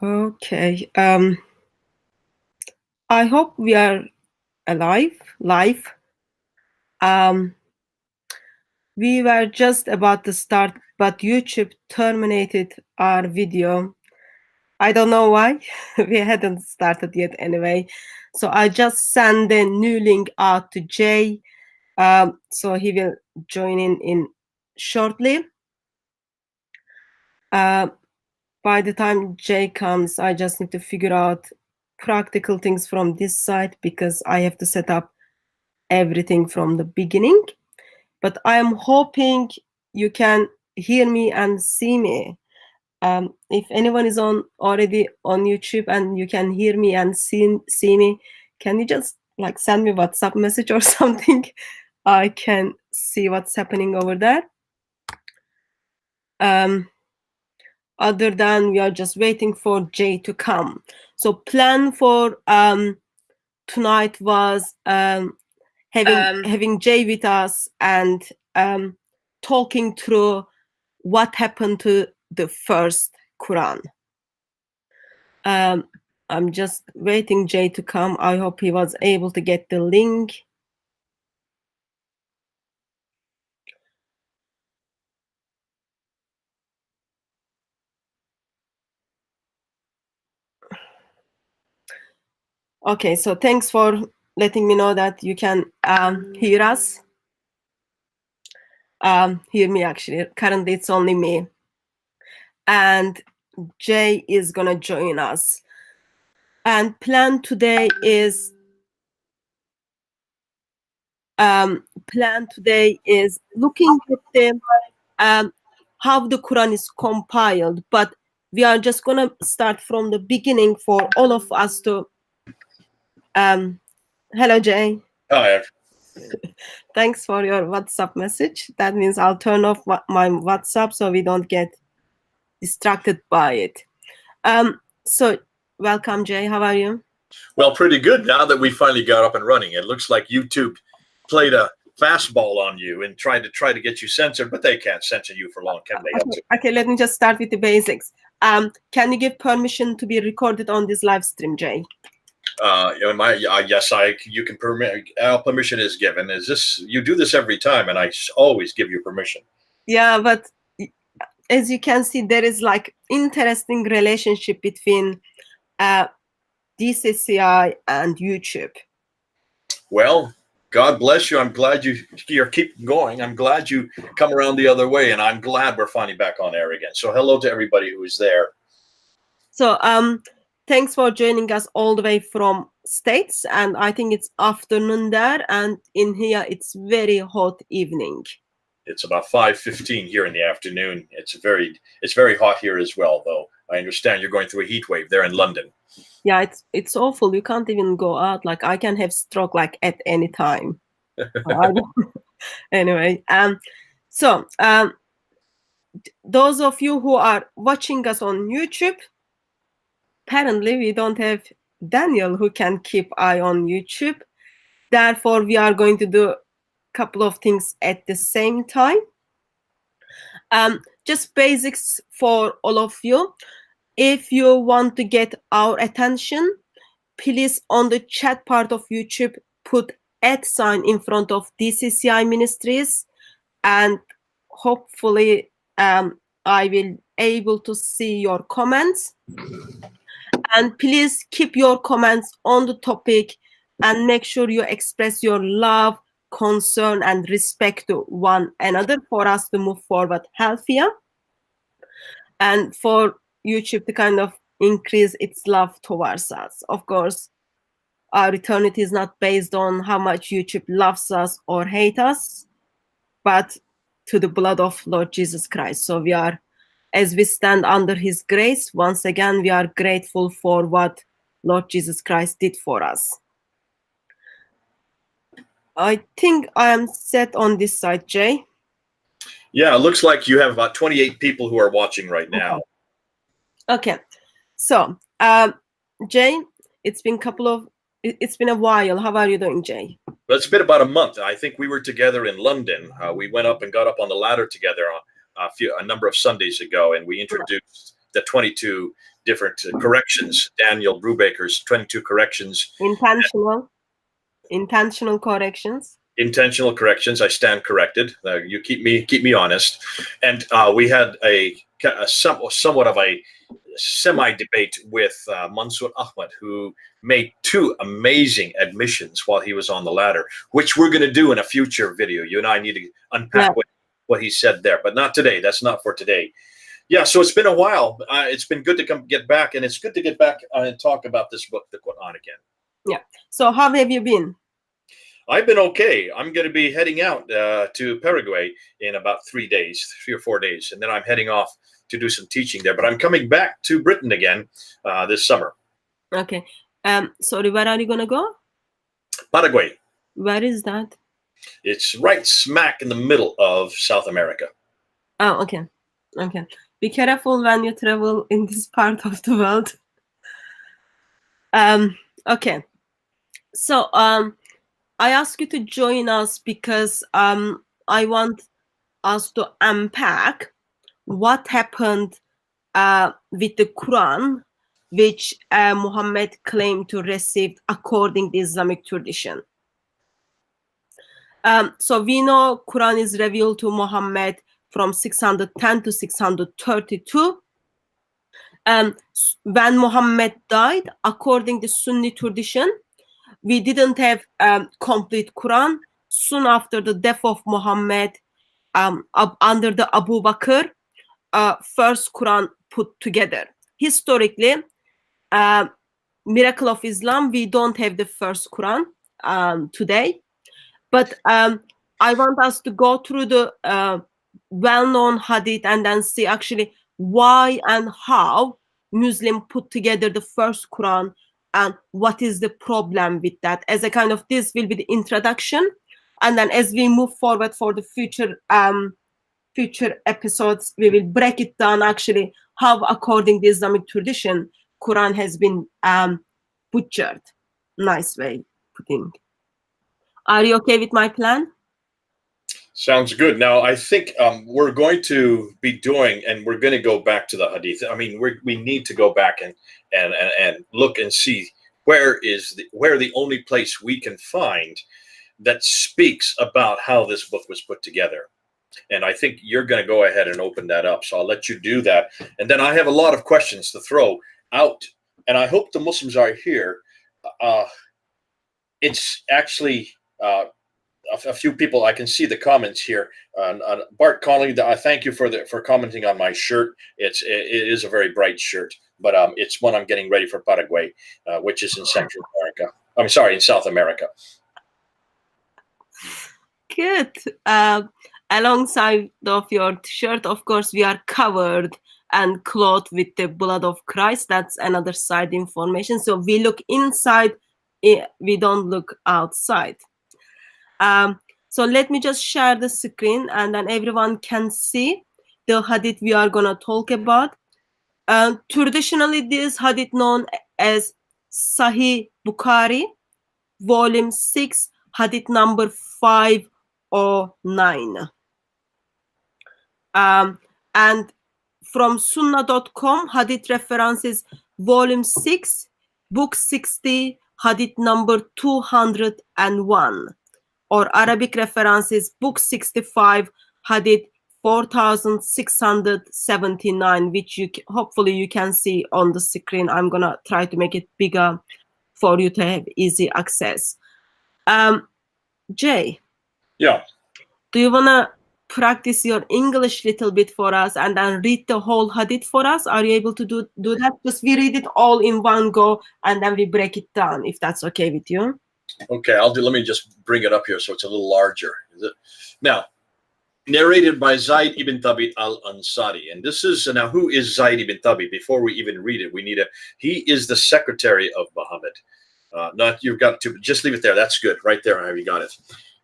Okay. I hope we are live. Um, we were just about to start, but YouTube terminated our video. I don't know why. We hadn't started yet anyway. So I just sent the new link out to Jay. So he will join in shortly. By the time Jay comes, I just need to figure out practical things from this side because I have to set up everything from the beginning. But I am hoping you can hear me and see me. If anyone is already on YouTube and you can hear me and see me, can you just like send me WhatsApp message or something? I can see what's happening over there. Other than we are just waiting for Jay to come. So plan for tonight was having Jay with us and talking through what happened to the first Quran. I'm just waiting Jay to come. I hope he was able to get the link. Okay, so thanks for letting me know that you can hear us. Hear me actually. Currently it's only me. And Jay is gonna join us. And plan today is looking at the how the Quran is compiled, but we are just gonna start from the beginning for all of us to hello Jay. Hi. Thanks for your WhatsApp message. That means I'll turn off my WhatsApp so we don't get distracted by it. So welcome Jay, how are you? Well, pretty good now that we finally got up and running. It looks like YouTube played a fastball on you and tried to get you censored, but they can't censor you for long, can they? Okay, let me just start with the basics. Can you give permission to be recorded on this live stream, Jay? Yes, you can permit. Permission is given. Is this you do this every time, and I always give you permission. Yeah, but as you can see, there is like interesting relationship between DCCI and YouTube. Well, God bless you. I'm glad you're keep going. I'm glad you come around the other way, and I'm glad we're finally back on air again. So hello to everybody who is there. So thanks for joining us all the way from States, and I think it's afternoon there, and in here it's very hot evening. It's about 5:15 here in the afternoon. It's very hot here as well, though. I understand you're going through a heat wave there in London. Yeah, it's awful. You can't even go out. Like I can have stroke like at any time. Anyway, so those of you who are watching us on YouTube, apparently we don't have Daniel who can keep eye on YouTube. Therefore, we are going to do a couple of things at the same time. Just basics for all of you. If you want to get our attention, please on the chat part of YouTube, put @ in front of DCCI Ministries, and hopefully I will able to see your comments. And please keep your comments on the topic and make sure you express your love, concern, and respect to one another for us to move forward healthier and for YouTube to kind of increase its love towards us. Of course, our eternity is not based on how much YouTube loves us or hates us, but to the blood of Lord Jesus Christ. So we are, as we stand under his grace, once again, we are grateful for what Lord Jesus Christ did for us. I think I am set on this side, Jay. Yeah, it looks like you have about 28 people who are watching right now. Okay. So, Jay, it's been a while. How are you doing, Jay? Well, it's been about a month. I think we were together in London. We went up and got up on the ladder together a number of Sundays ago, and we introduced the 22 different corrections. Daniel Brubaker's 22 corrections. Intentional corrections. Intentional corrections. I stand corrected. You keep me honest. And we had somewhat of a semi-debate with Mansour Ahmad, who made 2 amazing admissions while he was on the ladder, which we're going to do in a future video. You and I need to unpack what he said there, but not today. That's not for today. Yeah, so it's been a while. It's been good to get back, and it's good to get back and talk about this book, the Qur'an, again. Yeah. So how have you been? I've been okay. I'm going to be heading out to Paraguay in about 3 or 4 days, and then I'm heading off to do some teaching there. But I'm coming back to Britain again this summer. Okay. Sorry, where are you going to go? Paraguay. Where is that? It's right smack in the middle of South America. Oh, okay. Okay. Be careful when you travel in this part of the world. Okay. So, I ask you to join us because I want us to unpack what happened with the Quran, which Muhammad claimed to receive according to Islamic tradition. So we know Quran is revealed to Muhammad from 610 to 632. When Muhammad died, according to Sunni tradition, we didn't have complete Quran. Soon after the death of Muhammad, under the Abu Bakr, first Quran put together. Historically, miracle of Islam, we don't have the first Quran today. But I want us to go through the well-known hadith and then see actually why and how Muslim put together the first Quran and what is the problem with that. As a kind of, this will be the introduction, and then as we move forward for the future episodes, we will break it down actually how, according to Islamic tradition, Quran has been butchered. Nice way putting. Are you okay with my plan? Sounds good. Now, I think we're going to be doing, and we're going to go back to the hadith. I mean, we need to go back and look and see where the only place we can find that speaks about how this book was put together. And I think you're going to go ahead and open that up. So I'll let you do that. And then I have a lot of questions to throw out. And I hope the Muslims are here. It's actually a few people. I can see the comments here. Bart Connolly, I thank you for commenting on my shirt. It is a very bright shirt, but it's one I'm getting ready for Paraguay, which is in Central America. I'm sorry, in South America. Good. Alongside of your shirt, of course, we are covered and clothed with the blood of Christ. That's another side information. So we look inside, we don't look outside. So let me just share the screen and then everyone can see the hadith we are gonna talk about. Traditionally, this hadith known as Sahih Bukhari, volume 6, hadith number 509. And from sunnah.com, hadith references volume 6, book 60, hadith number 201. Or Arabic references, book 65, hadith 4679, which hopefully you can see on the screen. I'm gonna try to make it bigger for you to have easy access. Jay. Yeah. Do you wanna practice your English little bit for us and then read the whole hadith for us? Are you able to do that? Just we read it all in one go and then we break it down, if that's okay with you. Okay, let me just bring it up here so it's a little larger. Now, narrated by Zayd ibn Thabit al-Ansari. And this is, now who is Zayd ibn Thabit? Before we even read it, he is the secretary of Muhammad. You've got to, just leave it there. That's good. Right there, you got it.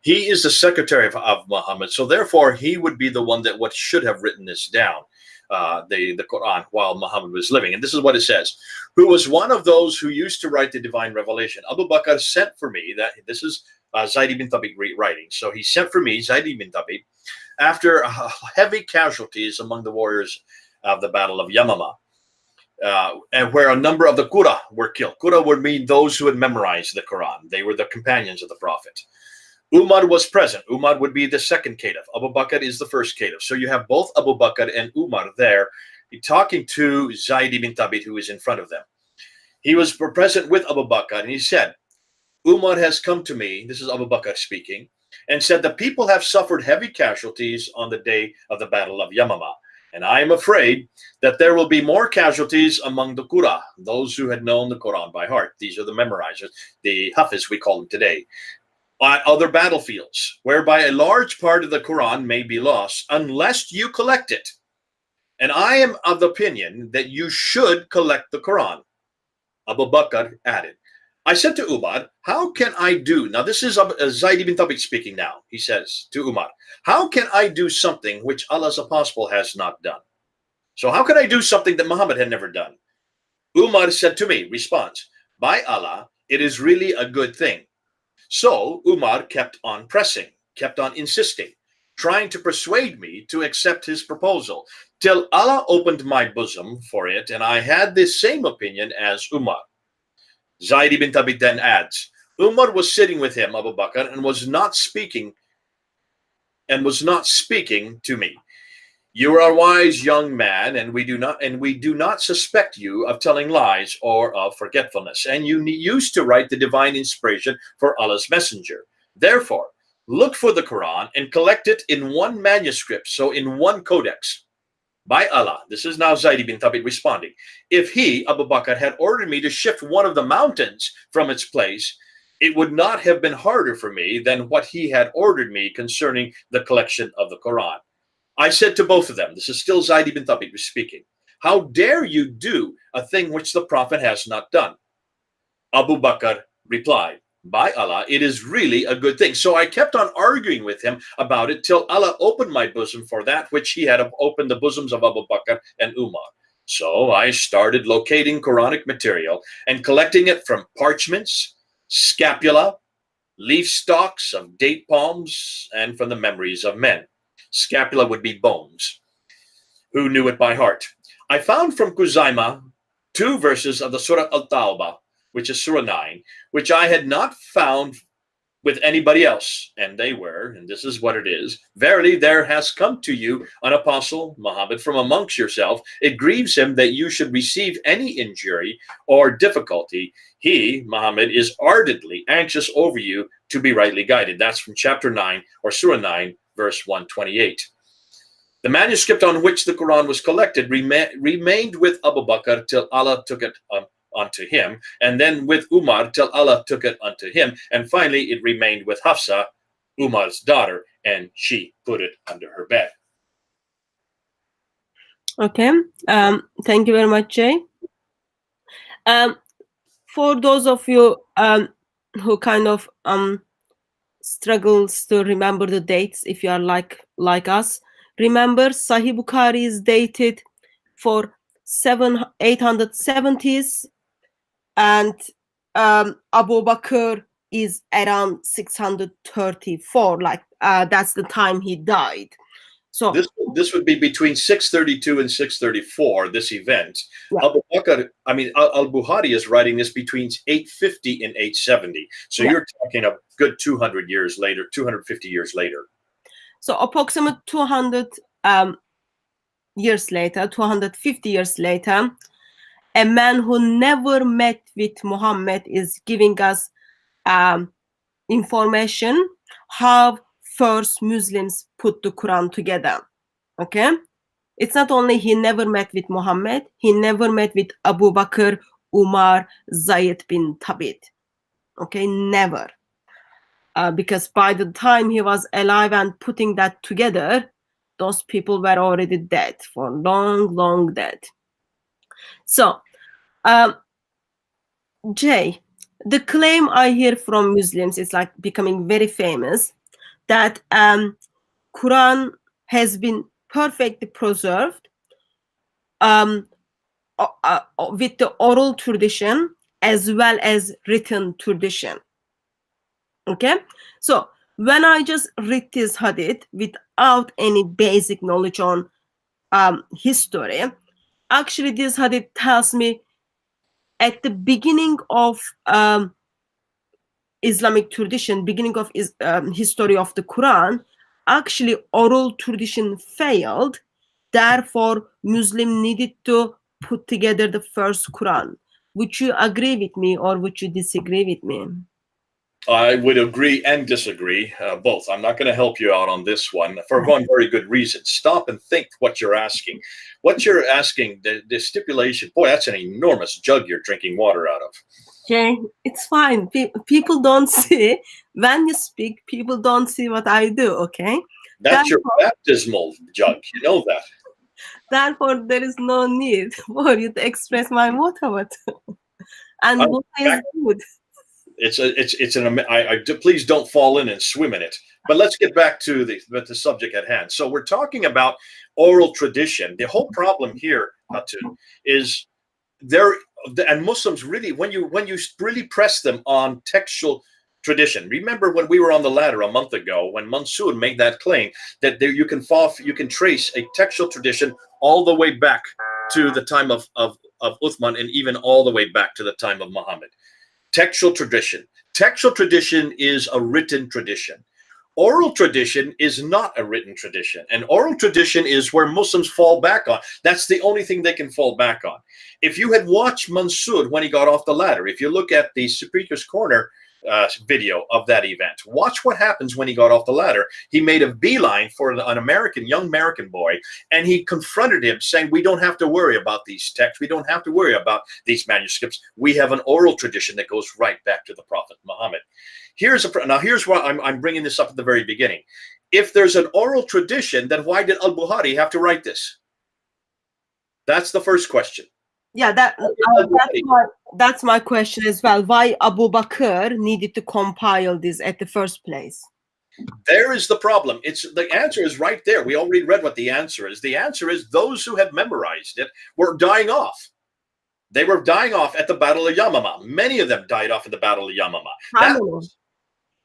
He is the secretary of Muhammad. So therefore, he would be the one that should have written this down, the Quran, while Muhammad was living. And this is what it says. Who was one of those who used to write the divine revelation. Abu Bakr sent for me, this is Zayd ibn Thabit writing. So he sent for me, Zayd ibn Thabit, after heavy casualties among the warriors of the Battle of Yamama. and where a number of the Qur'an were killed. Qur'an would mean those who had memorized the Quran. They were the companions of the Prophet. Umar was present. Umar would be the second caliph. Abu Bakr is the first caliph. So you have both Abu Bakr and Umar there talking to Zayd ibn Thabit, who is in front of them. He was present with Abu Bakr, and he said, Umar has come to me, this is Abu Bakr speaking, and said, the people have suffered heavy casualties on the day of the Battle of Yamama. And I am afraid that there will be more casualties among the Qur'an, those who had known the Quran by heart. These are the memorizers, the Hafiz we call them today. On other battlefields, whereby a large part of the Quran may be lost unless you collect it. And I am of the opinion that you should collect the Quran. Abu Bakr added, I said to Umar, how can I do? Now this is Zayd ibn Thabit speaking now. He says to Umar, how can I do something which Allah's apostle has not done? So how can I do something that Muhammad had never done? Umar said to me, responds, by Allah, it is really a good thing. So Umar kept on pressing, kept on insisting, trying to persuade me to accept his proposal, till Allah opened my bosom for it, and I had the same opinion as Umar. Zayd ibn Thabit then adds, Umar was sitting with him, Abu Bakr, and was not speaking to me. You are a wise young man, and we do not suspect you of telling lies or of forgetfulness. And you used to write the divine inspiration for Allah's messenger. Therefore, look for the Quran and collect it in one manuscript, so in one codex. By Allah, this is now Zayd ibn Thabit responding, if he, Abu Bakr, had ordered me to shift one of the mountains from its place, it would not have been harder for me than what he had ordered me concerning the collection of the Quran. I said to both of them, this is still Zayd ibn Thabit speaking, how dare you do a thing which the Prophet has not done? Abu Bakr replied, by Allah, it is really a good thing. So I kept on arguing with him about it till Allah opened my bosom for that which he had opened the bosoms of Abu Bakr and Umar. So I started locating Quranic material and collecting it from parchments, scapula, leaf stalks of date palms, and from the memories of men. Scapula would be bones, who knew it by heart. I found from Khuzaimah 2 verses of the Surah Al-Tawbah, which is Surah 9, which I had not found with anybody else. And they were, and this is what it is, verily there has come to you an apostle, Muhammad, from amongst yourself. It grieves him that you should receive any injury or difficulty. He, Muhammad, is ardently anxious over you to be rightly guided. That's from chapter 9 or Surah 9, verse 128. The manuscript on which the Quran was collected remained with Abu Bakr till Allah took it unto him, and then with Umar till Allah took it unto him, and finally it remained with Hafsa, Umar's daughter, and she put it under her bed. Okay, thank you very much, Jay. For those of you who kind of struggles to remember the dates, if you are like us, remember Sahih Bukhari is dated for 870s, and Abu Bakr is around 634. Like that's the time he died. So this would be between 632 and 634. This event, yeah. Abu Bakr, Al-Bukhari is writing this between 850 and 870. So yeah. You're talking a good 200 years later, 250 years later. So approximately 200 years later, 250 years later, a man who never met with Muhammad is giving us information how first Muslims put the Quran together. Okay, it's not only he never met with Muhammad, he never met with Abu Bakr, Umar, Zayd bin Thabit. Okay, never. Because by the time he was alive and putting that together, those people were already dead, for long dead. So, Jay, the claim I hear from Muslims is like becoming very famous, that Quran has been perfectly preserved with the oral tradition as well as written tradition. Okay, so when I just read this hadith without any basic knowledge on history, Actually, this hadith tells me at the beginning of Islamic tradition, beginning of history of the Quran, actually oral tradition failed. Therefore, Muslim needed to put together the first Quran. Would you agree with me or would you disagree with me? I would agree and disagree, both. I'm not going to help you out on this one for one very good reason. Stop and think what you're asking. What you're asking, the stipulation, boy, that's an enormous jug you're drinking water out of. Okay, it's fine. People don't see, when you speak, people don't see what I do, okay? That's your baptismal jug. You know that. Therefore, there is no need for you to express my motive. And what is good? Please don't fall in and swim in it. But let's get back to the subject at hand. So we're talking about oral tradition. The whole problem here, Hatun, is and Muslims really, when you really press them on textual tradition. Remember when we were on the ladder a month ago, when Mansour made that claim that you can trace a textual tradition all the way back to the time of Uthman, and even all the way back to the time of Muhammad. Textual tradition. Textual tradition is a written tradition. Oral tradition is not a written tradition. And oral tradition is where Muslims fall back on. That's the only thing they can fall back on. If you had watched Mansour when he got off the ladder, if you look at the Speaker's Corner video of that event, watch what happens when he got off the ladder. He made a beeline for an young American boy, and he confronted him saying, we don't have to worry about these texts. We don't have to worry about these manuscripts. We have an oral tradition that goes right back to the Prophet Muhammad. Here's why I'm bringing this up at the very beginning. If there's an oral tradition, then why did al-Bukhari have to write this? That's the first question. Yeah, that's my question as well. Why Abu Bakr needed to compile this at the first place? There is the problem. The answer is right there. We already read what the answer is. The answer is those who had memorized it were dying off. They were dying off at the Battle of Yamama. Many of them died off at the Battle of Yamama.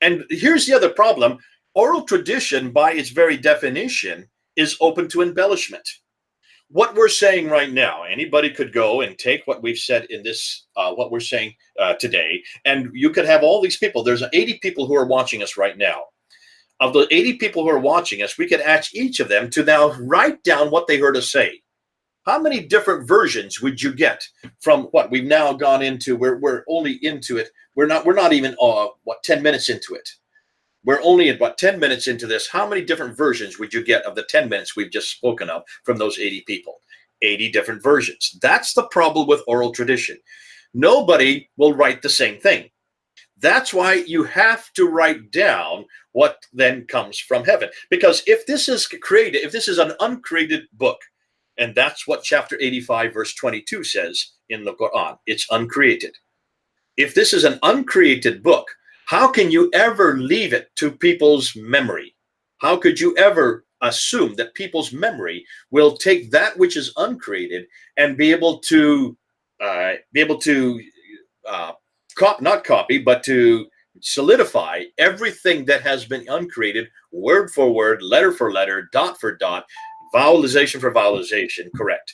And here's the other problem. Oral tradition, by its very definition, is open to embellishment. What we're saying right now, anybody could go and take what we've said in this, what we're saying today, and you could have all these people. There's 80 people who are watching us right now. Of the 80 people who are watching us, we could ask each of them to now write down what they heard us say. How many different versions would you get from what we've now gone into? We're only into it. We're not even 10 minutes into it. We're only about 10 minutes into this. How many different versions would you get of the 10 minutes we've just spoken of from those 80 people? 80 different versions. That's the problem with oral tradition. Nobody will write the same thing. That's why you have to write down what then comes from heaven. Because if this is created, if this is an uncreated book, and that's what chapter 85, verse 22 says in the Qur'an, it's uncreated. If this is an uncreated book, how can you ever leave it to people's memory? How could you ever assume that people's memory will take that which is uncreated and be able to not copy, but to solidify everything that has been uncreated, word for word, letter for letter, dot for dot, vowelization for vowelization, correct?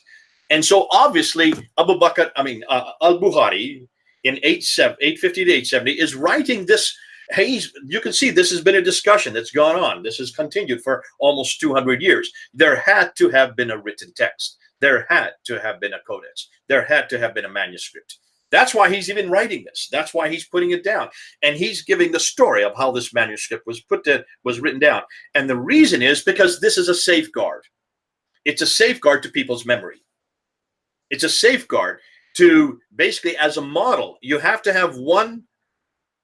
And so obviously al-Bukhari in 850 to 870 is writing this. You can see this has been a discussion that's gone on. This has continued for almost 200 years. There had to have been a written text. There had to have been a codex. There had to have been a manuscript. That's why he's even writing this. That's why he's putting it down. And he's giving the story of how this manuscript was written down. And the reason is because this is a safeguard. It's a safeguard to people's memory. It's a safeguard to basically, as a model, you have to have one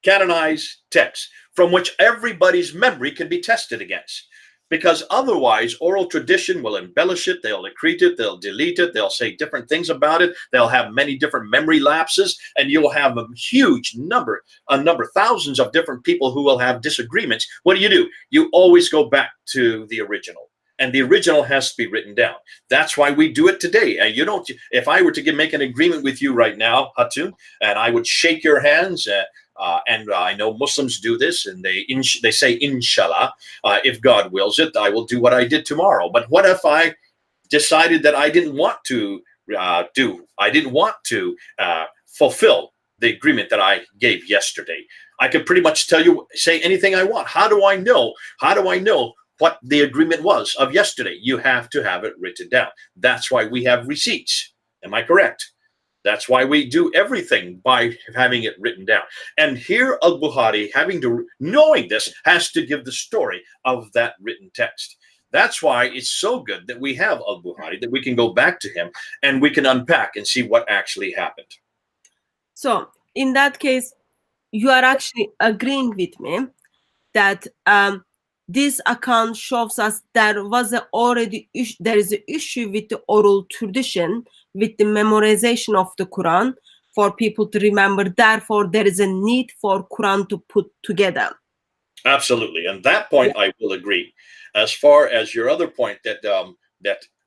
canonized text from which everybody's memory can be tested against. Because otherwise, oral tradition will embellish it, they'll accrete it, they'll delete it, they'll say different things about it, they'll have many different memory lapses, and you'll have a huge number, thousands of different people who will have disagreements. What do? You always go back to the original. And the original has to be written down. That's why we do it today. And you don't. If I were to make an agreement with you right now, Hatun, and I would shake your hands, and I know Muslims do this, and they say, Inshallah, if God wills it, I will do what I did tomorrow. But what if I decided that I didn't want to do. I didn't want to fulfill the agreement that I gave yesterday. I could pretty much tell you, say anything I want. How do I know? How do I know what the agreement was of yesterday? You have to have it written down. That's why we have receipts. Am I correct? That's why we do everything by having it written down. And here Al-Bukhari, knowing this, has to give the story of that written text. That's why it's so good that we have Al-Bukhari, that we can go back to him and we can unpack and see what actually happened. So in that case, you are actually agreeing with me that this account shows us there is an issue with the oral tradition, with the memorization of the Quran for people to remember. Therefore, there is a need for Quran to put together. Absolutely, and that point I will agree. As far as your other point that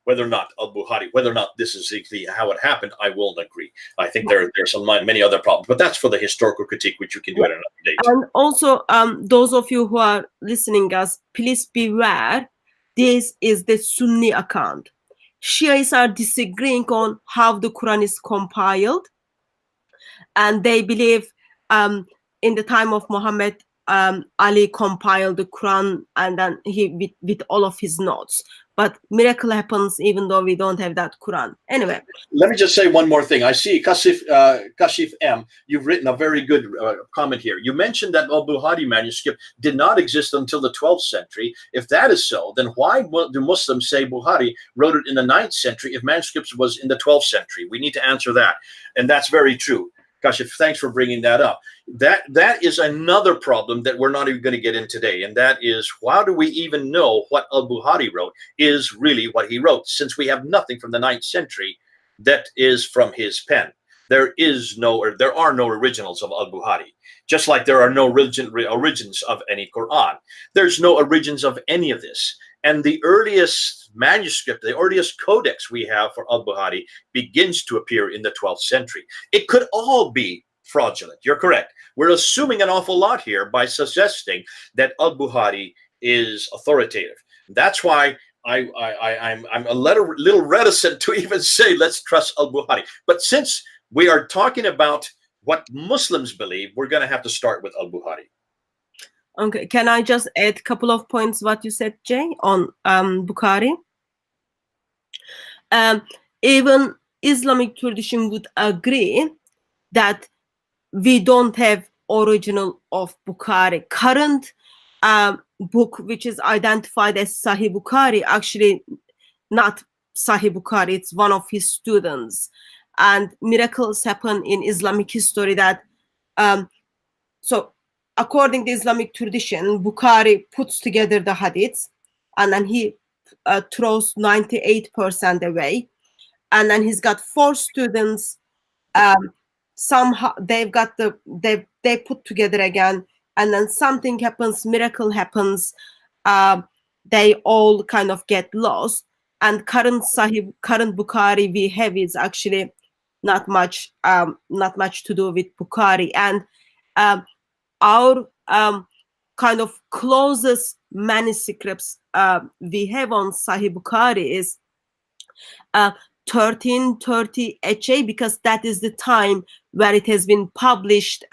whether or not Al-Bukhari, whether or not this is exactly how it happened, I won't agree. I think there's many other problems, but that's for the historical critique, which you can do at another date. And also, those of you who are listening us, please beware. This is the Sunni account. Shiites are disagreeing on how the Quran is compiled, and they believe in the time of Muhammad, Ali compiled the Quran, and then he with all of his notes. But miracle happens even though we don't have that Quran. Anyway. Let me just say one more thing. I see Kashif M, you've written a very good comment here. You mentioned that Al-Bukhari manuscript did not exist until the 12th century. If that is so, then why do Muslims say Bukhari wrote it in the 9th century if manuscripts was in the 12th century? We need to answer that. And that's very true. Kashif, thanks for bringing that up. That is another problem that we're not even going to get in today, and that is, how do we even know what Al-Bukhari wrote is really what he wrote, since we have nothing from the 9th century that is from his pen. There are no originals of Al-Bukhari, just like there are no origins of any Qur'an. There's no origins of any of this. And the earliest manuscript, the earliest codex we have for Al-Bukhari begins to appear in the 12th century. It could all be fraudulent. You're correct. We're assuming an awful lot here by suggesting that Al-Bukhari is authoritative. That's why I'm a little reticent to even say let's trust Al-Bukhari. But since we are talking about what Muslims believe, we're going to have to start with Al-Bukhari. Okay, can I just add a couple of points what you said, Jay, on Bukhari? Even Islamic tradition would agree that we don't have original of Bukhari. Current book which is identified as Sahih Bukhari, actually not Sahih Bukhari, it's one of his students. And miracles happen in Islamic history that so according to Islamic tradition, Bukhari puts together the hadiths and then he throws 98% away, and then he's got 4 students. Somehow they put together again, and then something happens, miracle happens. They all kind of get lost, and current Bukhari we have is actually not much to do with Bukhari. And our kind of closest manuscripts we have on Sahih Bukhari is 1330 HA, because that is the time where it has been published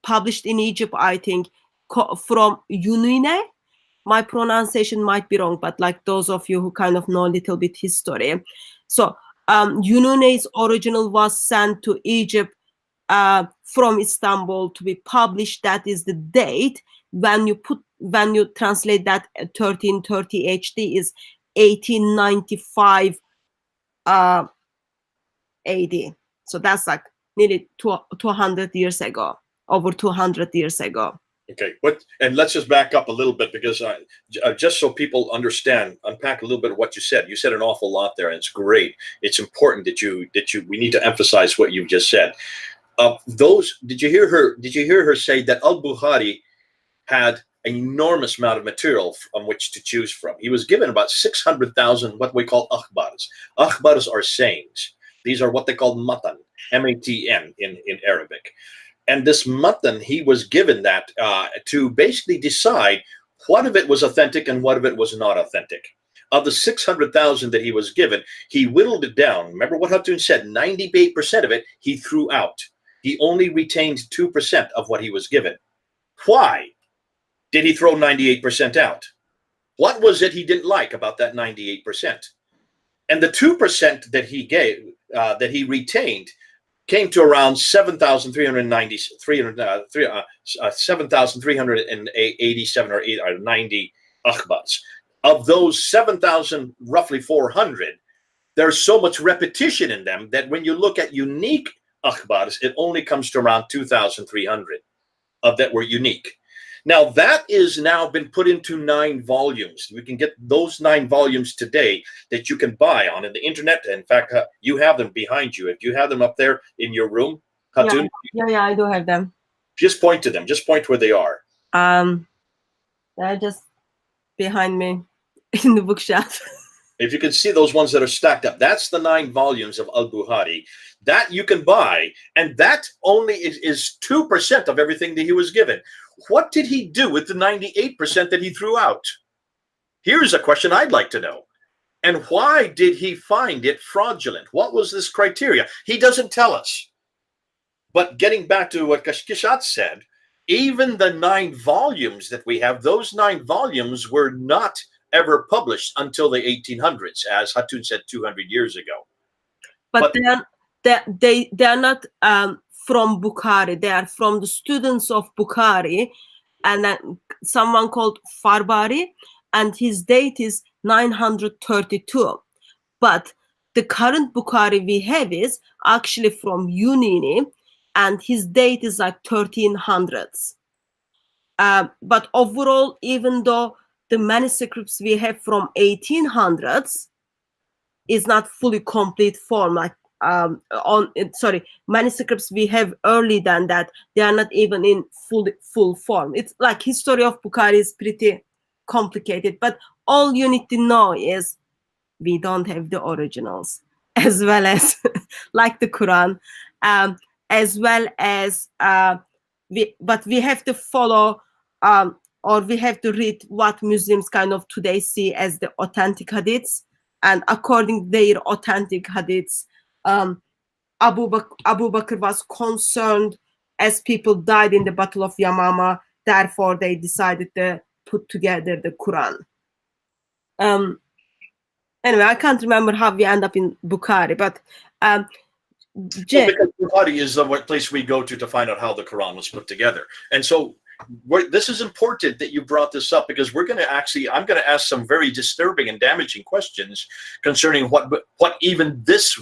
published in Egypt, I think, from Yunine. My pronunciation might be wrong, but like those of you who kind of know a little bit history. So Yunune's original was sent to Egypt from Istanbul to be published. That is the date. When you translate that 1330 HD is 1895 AD. So that's like nearly 200 years ago, over 200 years ago. Okay, and let's just back up a little bit, because just so people understand, unpack a little bit of what you said. You said an awful lot there, and it's great. It's important that we need to emphasize what you just said. Did you hear her say that Al-Bukhari had an enormous amount of material from which to choose from? He was given about 600,000 what we call akhbars. Akhbars are sayings. These are what they call matan, M-A-T-N in Arabic. And this matan, he was given that to basically decide what of it was authentic and what of it was not authentic. of the 600,000 that he was given, he whittled it down. Remember what Hatun said, 98% of it he threw out. He only retained 2% of what he was given. Why did he throw 98% out? What was it he didn't like about that 98%? And the 2% that he gave, that he retained, came to around 7,387 or 90 akhbars. Of those 7,000, roughly 400, there's so much repetition in them that when you look at unique akhbars, it only comes to around 2,300 of that were unique. Now that is now been put into 9 volumes. We can get those 9 volumes today that you can buy on the internet. In fact, you have them behind you. If you have them up there in your room, Hatun, yeah, I do have them. Just point to them. Just point where they are. They're just behind me in the bookshelf. If you can see those ones that are stacked up, that's the 9 volumes of Al-Bukhari that you can buy, and that only is 2% of everything that he was given. What did he do with the 98% that he threw out? Here's a question I'd like to know. And why did he find it fraudulent? What was this criteria? He doesn't tell us. But getting back to what Kashkishat said, even the 9 volumes that we have, those 9 volumes were not ever published until the 1800s, as Hatun said 200 years ago. But they are not from Bukhari. They are from the students of Bukhari, and then someone called Farbari, and his date is 932. But the current Bukhari we have is actually from Yunini, and his date is like 1300s. But overall, even though the manuscripts we have from 1800s is not fully complete form, like manuscripts we have early than that, they are not even in full form. It's like history of Bukhari is pretty complicated, but all you need to know is we don't have the originals, as well as like the Quran, as well as but we have to follow or we have to read what Muslims kind of today see as the authentic hadiths, and according to their authentic hadiths, Abu Bakr was concerned as people died in the Battle of Yamama, therefore they decided to put together the Quran. Anyway, I can't remember how we end up in Bukhari, but because Bukhari is the place we go to find out how the Quran was put together. And so this is important that you brought this up, because we're going to I'm going to ask some very disturbing and damaging questions concerning what even this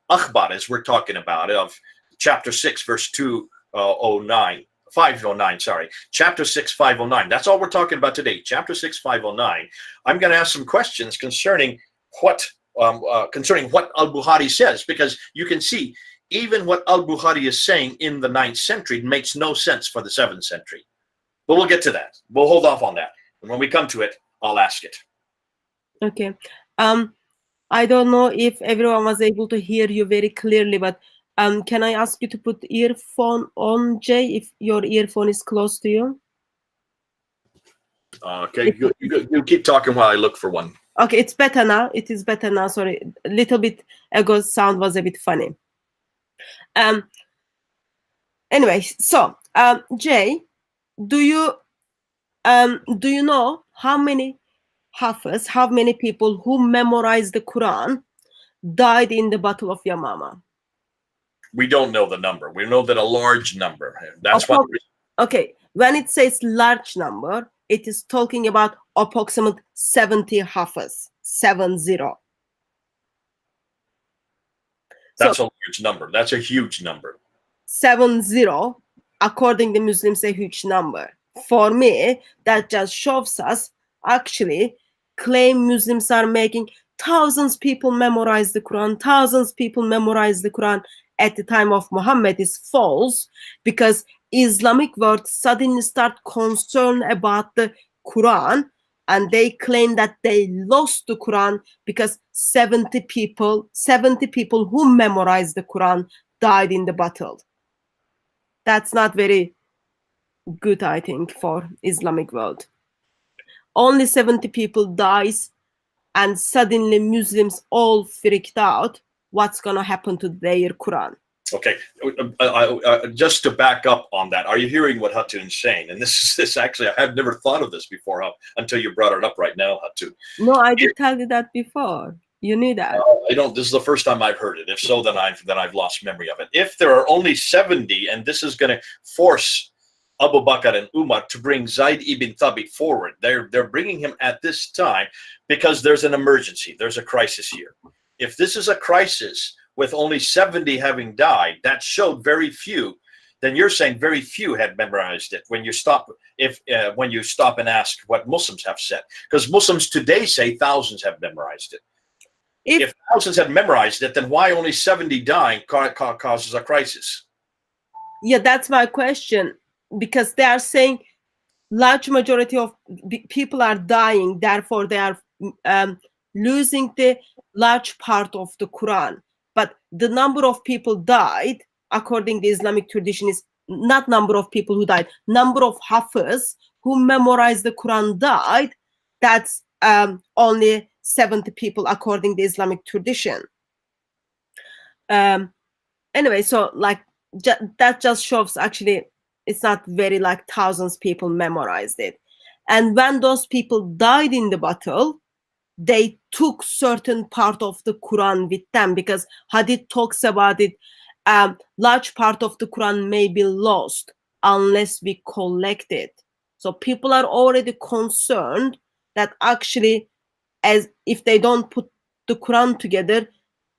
akhbar, as we're talking about, of chapter 6 verse 509, sorry, chapter 6 509. That's all we're talking about today, chapter 6 509. I'm going to ask some questions concerning what Al-Bukhari says, because you can see even what Al-Bukhari is saying in the 9th century makes no sense for the 7th century. But we'll get to that. We'll hold off on that. And when we come to it, I'll ask it. Okay. I don't know if everyone was able to hear you very clearly, but can I ask you to put earphone on, Jay, if your earphone is close to you? Okay, you keep talking while I look for one. Okay, it's better now. It is better now. Sorry, a little bit ago sound was a bit funny. Anyway, so Jay, do you know how many Hafiz, how many people who memorized the Quran died in the Battle of Yamama? We don't know the number. We know that a large number. That's what. Okay, when it says large number, it is talking about approximate 70 Hafiz, 70. That's a large number. That's a huge number. 70, according to Muslims, a huge number. For me, that just shows us actually claim Muslims are making thousands people memorize the Quran, thousands people memorize the Quran at the time of Muhammad is false, because Islamic world suddenly start concerned about the Quran, and they claim that they lost the Quran because 70 people who memorized the Quran died in the battle. That's not very good, I think, for Islamic world. only 70 people dies, and suddenly Muslims all freaked out, what's going to happen to their Quran? Okay, just to back up on that, are you hearing what Hatun's saying? And this actually, I have never thought of this before until you brought it up right now, Hatun. No, I did tell you that before. You knew that. I don't. This is the first time I've heard it. If so, then I've lost memory of it. If there are only 70, and this is going to force Abu Bakr and Umar to bring Zayd ibn Thabit forward, they're bringing him at this time because there's an emergency. There's a crisis here. If this is a crisis with only 70 having died, that showed very few. Then you're saying very few had memorized it. When you stop, when you stop and ask what Muslims have said, because Muslims today say thousands have memorized it. If thousands had memorized it, then why only 70 dying causes a crisis? Yeah, that's my question. Because they are saying large majority of people are dying, therefore they are losing the large part of the Quran. But the number of people died, according to Islamic tradition, is not number of people who died. Number of Hafiz who memorized the Quran died. That's only 70 people, according to Islamic tradition. Anyway, so like that just shows actually it's not very like thousands people memorized it. And when those people died in the battle, they took certain part of the Quran with them, because Hadith talks about it. Large part of the Quran may be lost unless we collect it. So people are already concerned that actually, as if they don't put the Quran together,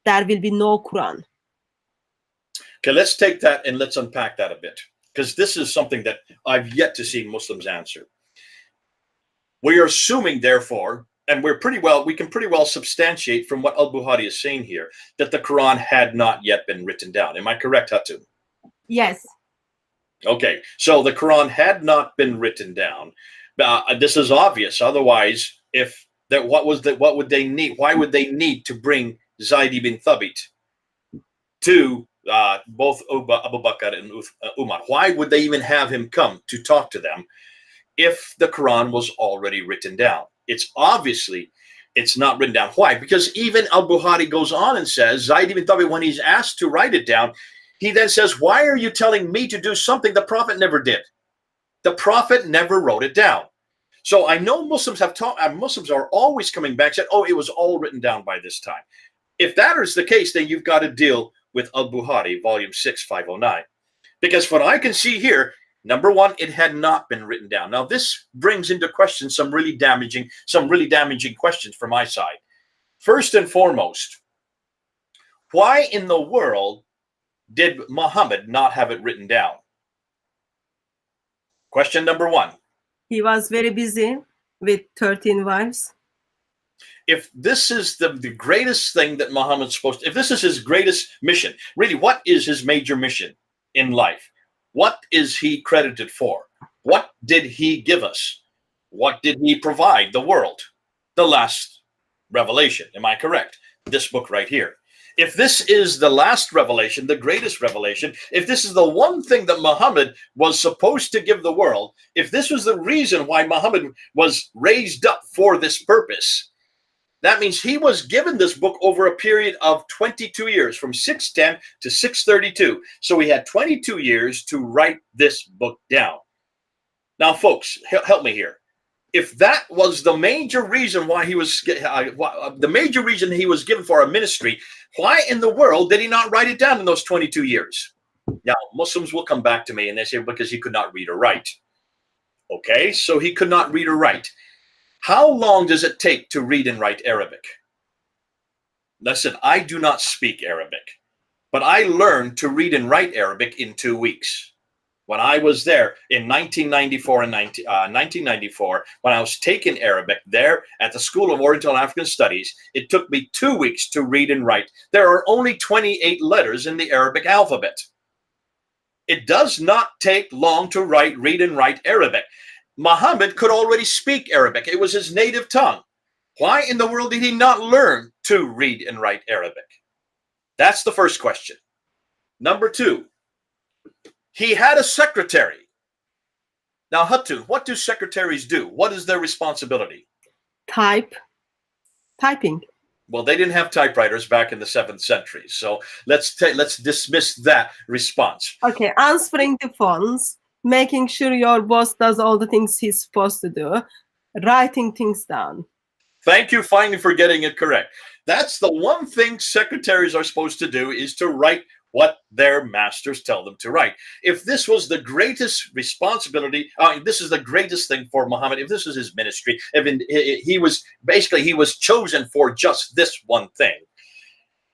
there will be no Quran. Okay, let's take that and let's unpack that a bit, because this is something that I've yet to see Muslims answer. We are assuming, therefore, and we can pretty well substantiate from what Al-Bukhari is saying here, that the Quran had not yet been written down. Am I correct, Hatun? Yes. Okay, so the Quran had not been written down. This is obvious. Otherwise, what would they need? Why would they need to bring Zayd ibn Thabit to both Abu Bakr and Umar? Why would they even have him come to talk to them if the Quran was already written down? It's not written down. Why? Because even Al-Bukhari goes on and says, Zayd ibn Thabit, when he's asked to write it down, he then says, why are you telling me to do something the Prophet never did? The Prophet never wrote it down. So I know Muslims are always coming back and saying, oh, it was all written down by this time. If that is the case, then you've got to deal with Al-Bukhari, volume 6, 509. Because what I can see here, number one, it had not been written down. Now, this brings into question some really damaging questions from my side. First and foremost, why in the world did Muhammad not have it written down? Question number one. He was very busy with 13 wives. If this is the greatest thing that Muhammad's supposed to, if this is his greatest mission, really, what is his major mission in life? What is he credited for? What did he give us? What did he provide the world? The last revelation. Am I correct? This book right here. If this is the last revelation, the greatest revelation, if this is the one thing that Muhammad was supposed to give the world, if this was the reason why Muhammad was raised up for this purpose, that means he was given this book over a period of 22 years, from 610 to 632. So he had 22 years to write this book down. Now, folks, help me here. If that was the major reason why he was given for a ministry, why in the world did he not write it down in those 22 years? Now, Muslims will come back to me and they say, because he could not read or write. Okay, so he could not read or write. How long does it take to read and write Arabic? Listen, I do not speak Arabic, but I learned to read and write Arabic in 2 weeks. When I was there in 1994, when I was taking Arabic there at the School of Oriental and African Studies, it took me 2 weeks to read and write. There are only 28 letters in the Arabic alphabet. It does not take long to read and write Arabic. Muhammad could already speak Arabic. It was his native tongue. Why in the world did he not learn to read and write Arabic? That's the first question. Number two, he had a secretary. Now, Hatun, what do secretaries do? What is their responsibility? Typing. Well, they didn't have typewriters back in the 7th century, so let's dismiss that response. Okay, answering the phones, making sure your boss does all the things he's supposed to do, writing things down. Thank you finally for getting it correct. That's the one thing secretaries are supposed to do, is to write what their masters tell them to write. If this was the greatest responsibility, this is the greatest thing for Muhammad, if this was his ministry, if he was chosen for just this one thing.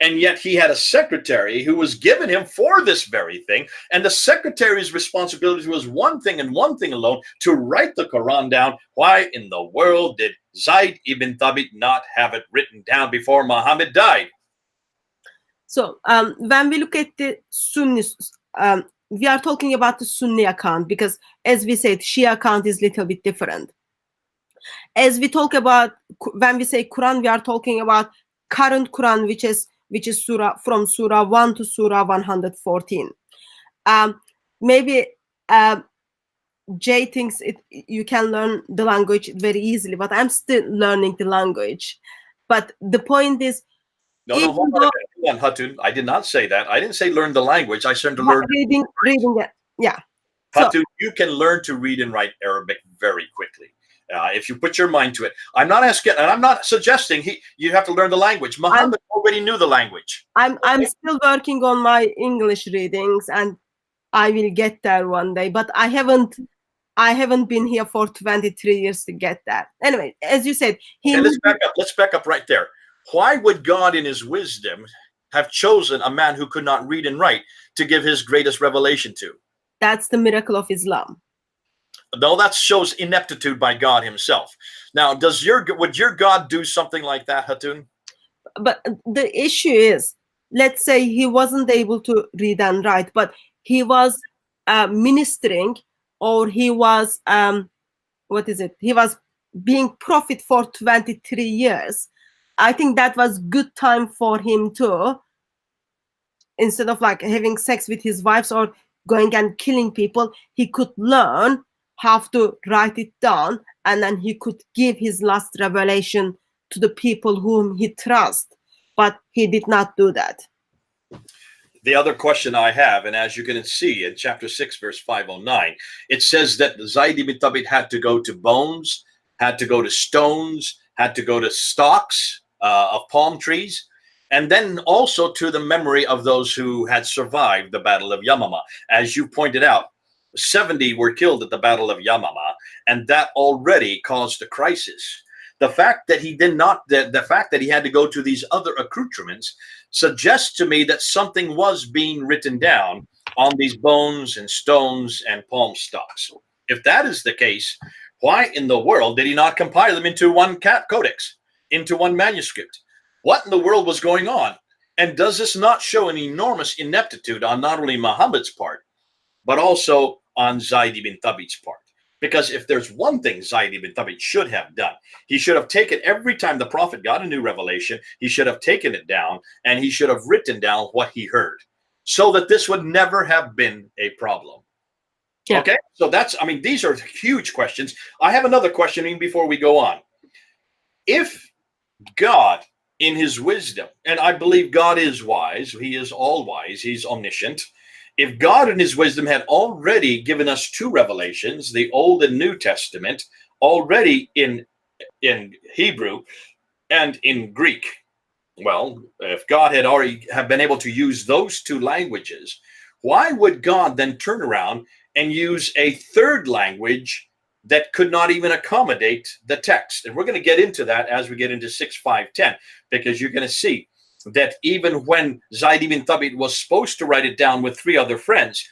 And yet he had a secretary who was given him for this very thing. And the secretary's responsibility was one thing and one thing alone, to write the Quran down. Why in the world did Zayd ibn Thabit not have it written down before Muhammad died? So when we look at the Sunni, we are talking about the Sunni account, because as we said, Shia account is a little bit different. As we talk about, when we say Quran, we are talking about current Quran, which is surah, from Surah 1 to Surah 114. Maybe Jay thinks you can learn the language very easily, but I'm still learning the language. But the point is, No, hold on, Hatun. I did not say that. I didn't say learn the language. I said to learn reading it. Yeah. Hatun, so, you can learn to read and write Arabic very quickly. If you put your mind to it. I'm not asking, and I'm not suggesting you have to learn the language. Muhammad already knew the language. I'm still working on my English readings, and I will get there one day. But I haven't been here for 23 years to get that. Anyway, as you said, let's back up right there. Why would God in his wisdom have chosen a man who could not read and write to give his greatest revelation to? That's the miracle of Islam. No, that shows ineptitude by God himself. Now, would your God do something like that, Hatun? But the issue is, let's say he wasn't able to read and write, but he was ministering, or he was he was being prophet for 23 years. I think that was good time for him to, instead of like having sex with his wives or going and killing people, he could learn how to write it down, and then he could give his last revelation to the people whom he trusts. But he did not do that. The other question I have, and as you can see in chapter 6, verse 509, it says that Zayd ibn Thabit had to go to bones, had to go to stones, had to go to stalks of palm trees, and then also to the memory of those who had survived the Battle of Yamama. As you pointed out, 70 were killed at the Battle of Yamama, and that already caused a crisis. The fact that he did not, the fact that he had to go to these other accoutrements suggests to me that something was being written down on these bones and stones and palm stalks. If that is the case, why in the world did he not compile them into one codex, into one manuscript? What in the world was going on? And does this not show an enormous ineptitude on not only Muhammad's part, but also on Zayd ibn Thabit's part? Because if there's one thing Zayd ibn Thabit should have done, he should have taken, every time the prophet got a new revelation, he should have taken it down, and he should have written down what he heard, so that this would never have been a problem. Yeah. Okay, so these are huge questions. I have another question before we go on. If God, in his wisdom, and I believe God is wise, he is all wise, he's omniscient. If God in his wisdom had already given us two revelations, the Old and New Testament, already in Hebrew and in Greek, well, if God had already been able to use those two languages, why would God then turn around and use a third language that could not even accommodate the text? And we're going to get into that as we get into 6:5:10, because you're going to see that even when Zayd ibn Thabit was supposed to write it down with 3 other friends,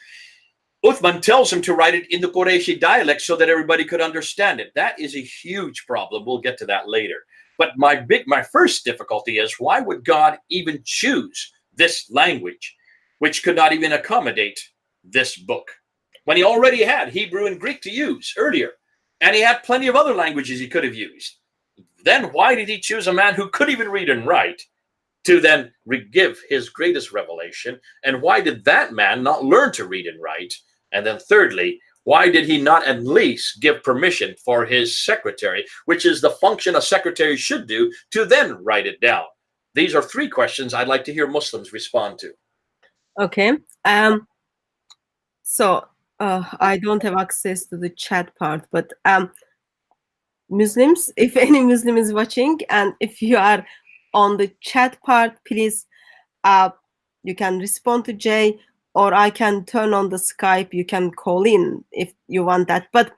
Uthman tells him to write it in the Qurayshi dialect so that everybody could understand it. That is a huge problem. We'll get to that later. But my first difficulty is, why would God even choose this language, which could not even accommodate this book, when he already had Hebrew and Greek to use earlier, and he had plenty of other languages he could have used? Then why did he choose a man who could even read and write to then give his greatest revelation? And why did that man not learn to read and write? And then thirdly, Why did he not at least give permission for his secretary, which is the function a secretary should do, to then write it down? These are three questions I'd like to hear Muslims respond to. Okay. So I don't have access to the chat part, but Muslims, if any Muslim is watching, and if you are on the chat part, please, you can respond to Jay, or I can turn on the Skype. You can call in if you want that. But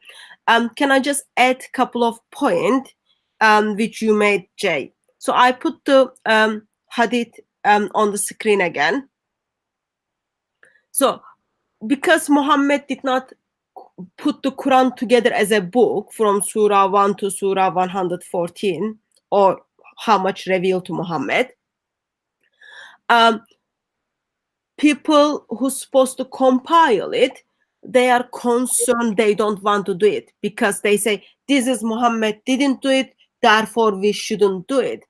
can I just add a couple of points which you made, Jay? So I put the hadith on the screen again. So because Muhammad did not put the Quran together as a book from Surah 1 to Surah 114, or how much revealed to Muhammad, people who's supposed to compile it, they are concerned, they don't want to do it, because they say, this is Muhammad didn't do it, therefore we shouldn't do it.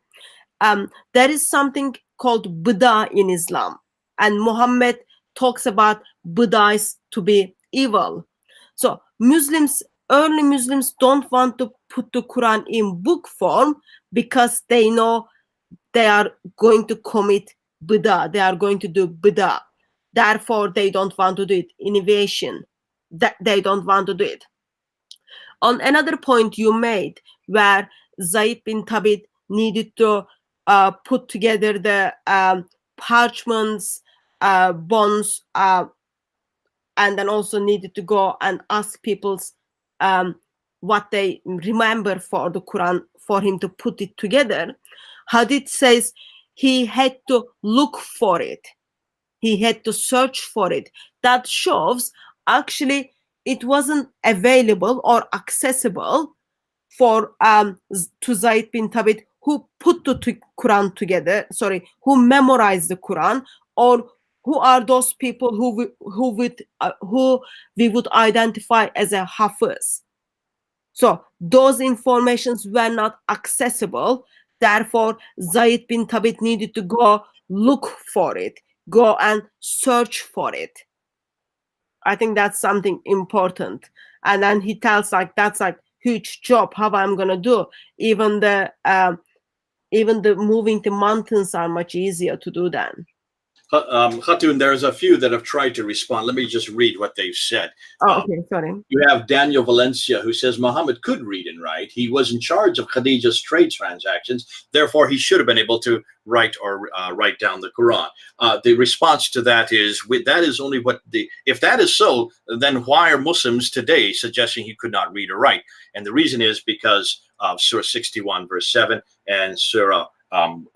There is something called Buddha in Islam, and Muhammad talks about Buddhists to be evil. So Muslims, early Muslims, don't want to put the Quran in book form because they know they are going to commit Buddha, they are going to do Buddha. Therefore, they don't want to do it. Innovation, that they don't want to do it. On another point you made, where Zaid bin Thabit needed to put together the parchments, bonds, and then also needed to go and ask people's what they remember for the Quran for him to put it together. Hadith says he had to look for it. He had to search for it. That shows actually it wasn't available or accessible for to Zaid bin Thabit, who put the Quran together, who memorized the Quran, or who are those people who we would identify as a hafiz. So those informations were not accessible. Therefore, Zaid bin Thabit needed to go look for it, go and search for it. I think that's something important. And then he tells that's huge job. How I'm gonna do? Even the moving the mountains are much easier to do than. Hatun, there's a few that have tried to respond. Let me just read what they've said. Oh, okay, sorry. You have Daniel Valencia, who says Muhammad could read and write. He was in charge of Khadija's trade transactions. Therefore, he should have been able to write or write down the Quran. The response to that is, that is only what if that is so, then why are Muslims today suggesting he could not read or write? And the reason is because of Surah 61, verse 7, and Surah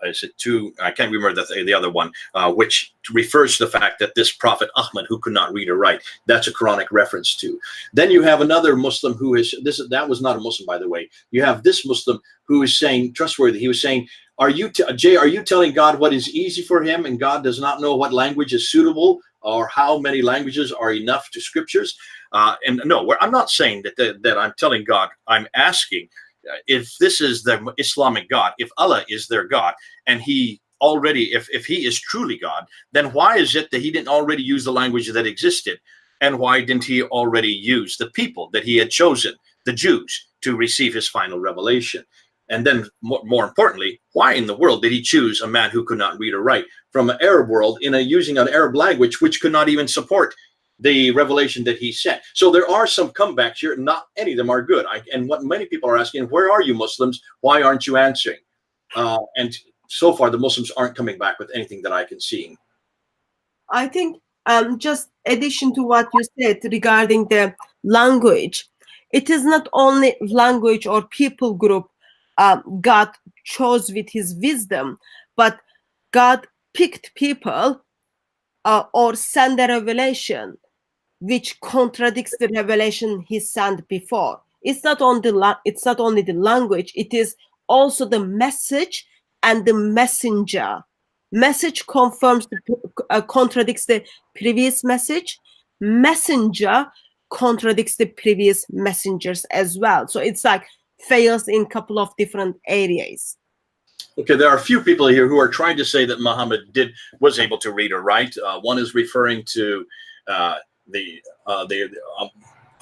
is it 2? I can't remember the other one, which refers to the fact that this Prophet Ahmad, who could not read or write, that's a Quranic reference to. Then you have another Muslim who is that was not a Muslim, by the way. You have this Muslim who is saying, trustworthy. He was saying, Jay, are you telling God what is easy for him, and God does not know what language is suitable or how many languages are enough to scriptures? And no, I'm not saying that I'm telling God. I'm asking, if this is the Islamic God, if Allah is their God, and he already, if he is truly God, then why is it that he didn't already use the language that existed? And why didn't he already use the people that he had chosen, the Jews, to receive his final revelation? And then more importantly, why in the world did he choose a man who could not read or write from an Arab world using an Arab language which could not even support the revelation that he sent? So there are some comebacks here. Not any of them are good. And what many people are asking, where are you Muslims? Why aren't you answering? And so far, the Muslims aren't coming back with anything that I can see. I think just addition to what you said regarding the language, it is not only language or people group God chose with his wisdom, but God picked people or sent a revelation which contradicts the revelation he sent before. It's not only the language, it is also the message and the messenger. Message confirms contradicts the previous message. Messenger contradicts the previous messengers as well. So it's fails in a couple of different areas. Okay, there are a few people here who are trying to say that Muhammad was able to read or write. One is referring to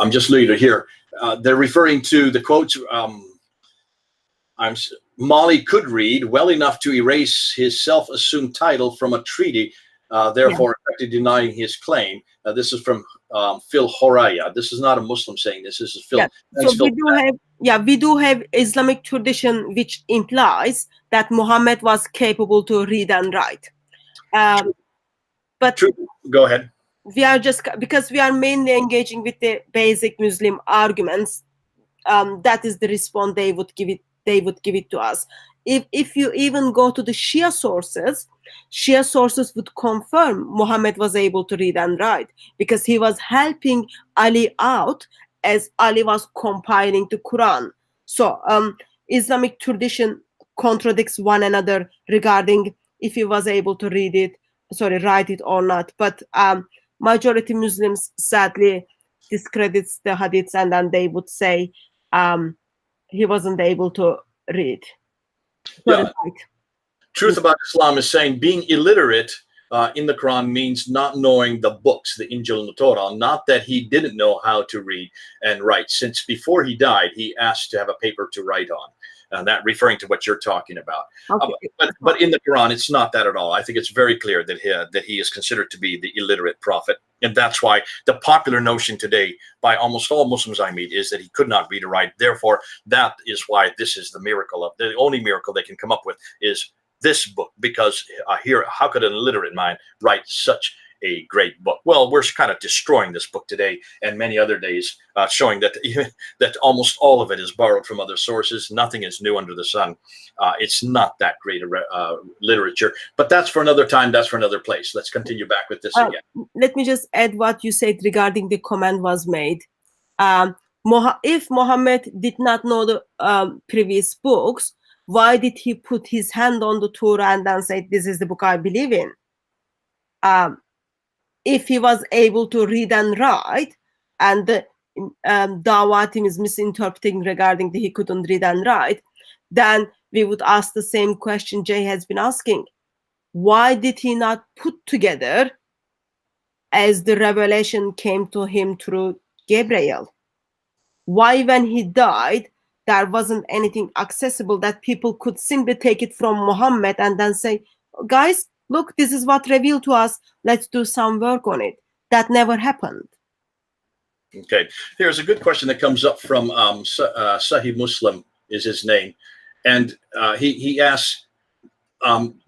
I'm just reading it here. They're referring to the quotes. Molly could read well enough to erase his self-assumed title from a treaty, therefore effectively denying his claim. This is from Phil Horaya. This is not a Muslim saying this. This is Phil. Yeah. Thanks, So Phil. we do have Islamic tradition which implies that Muhammad was capable to read and write. But True. Go ahead. we are just, because we are mainly engaging with the basic Muslim arguments, that is the response they would give it to us. If you even go to the Shia sources would confirm Muhammad was able to read and write, because he was helping Ali out as Ali was compiling the Quran. So Islamic tradition contradicts one another regarding if he was able to write it or not. But majority Muslims sadly discredits the hadiths, and then they would say he wasn't able to read. Yeah. Truth about Islam is saying being illiterate in the Quran means not knowing the books, the Injil and the Torah, not that he didn't know how to read and write. Since before he died, he asked to have a paper to write on. That referring to what you're talking about. Okay. But in the Quran, it's not that at all. I think it's very clear that he is considered to be the illiterate prophet. And that's why the popular notion today by almost all Muslims I meet is that he could not read or write. Therefore, that is why this is the only miracle they can come up with is this book, because how could an illiterate mind write such a great book? Well, we're kind of destroying this book today and many other days, showing that that almost all of it is borrowed from other sources. Nothing is new under the sun. It's not that great a literature, but that's for another time. That's for another place. Let's continue back with this again. Let me just add what you said regarding the command was made. If Muhammad did not know the previous books, why did he put his hand on the Torah and then say, this is the book I believe in? If he was able to read and write, and the Dawah team is misinterpreting regarding that he couldn't read and write, then we would ask the same question Jay has been asking. Why did he not put together as the revelation came to him through Gabriel? Why, when he died, there wasn't anything accessible that people could simply take it from Muhammad and then say, guys, look, this is what revealed to us. Let's do some work on it. That never happened. Okay. Here's a good question that comes up from Sahih Muslim is his name. And he asks,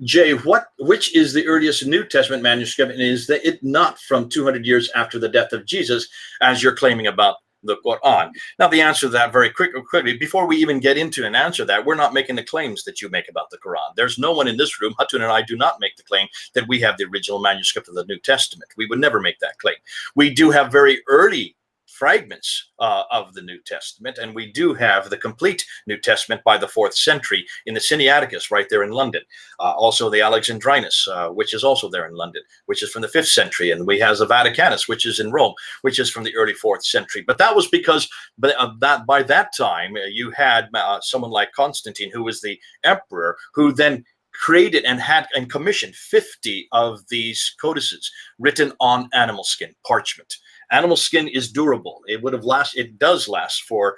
Jay, which is the earliest New Testament manuscript, and is it not from 200 years after the death of Jesus, as you're claiming about the Qur'an? Now, the answer to that very quickly, before we even get into an answer to that, we're not making the claims that you make about the Quran. There's no one in this room, Hatun and I do not make the claim that we have the original manuscript of the New Testament. We would never make that claim. We do have very early fragments of the New Testament, and we do have the complete New Testament by the 4th century in the Sinaiticus right there in London. Also the Alexandrinus, which is also there in London, which is from the 5th century, and we have the Vaticanus, which is in Rome, which is from the early 4th century. But that was because by that time you had someone like Constantine, who was the emperor, who then created and commissioned 50 of these codices written on animal skin, parchment. Animal skin is durable. It does last for,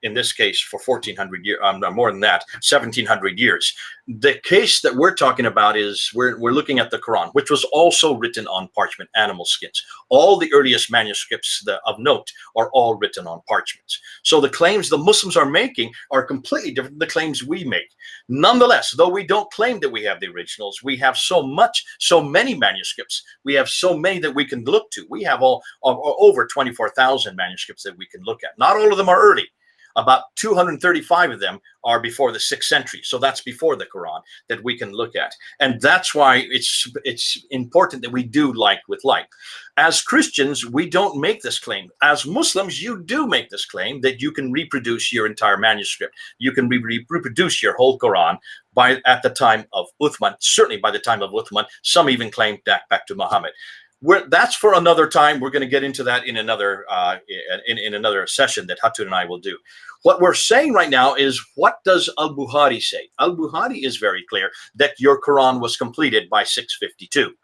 in this case, for 1,400 years, more than that, 1,700 years. The case that we're talking about is we're looking at the Quran, which was also written on parchment, animal skins. All the earliest manuscripts of note are all written on parchments. So the claims the Muslims are making are completely different than the claims we make. Nonetheless, though we don't claim that we have the originals, we have so many manuscripts. We have so many that we can look to. We have over 24,000 manuscripts that we can look at. Not all of them are early. About 235 of them are before the 6th century. So that's before the Quran that we can look at. And that's why it's important that we do like with like. As Christians, we don't make this claim. As Muslims, you do make this claim that you can reproduce your entire manuscript. You can reproduce your whole Quran at the time of Uthman, certainly by the time of Uthman. Some even claim that back to Muhammad. That's for another time. We're going to get into that in another in another session that Hatun and I will do. What we're saying right now is, what does Al-Bukhari say? Al-Bukhari is very clear that your Quran was completed by 652.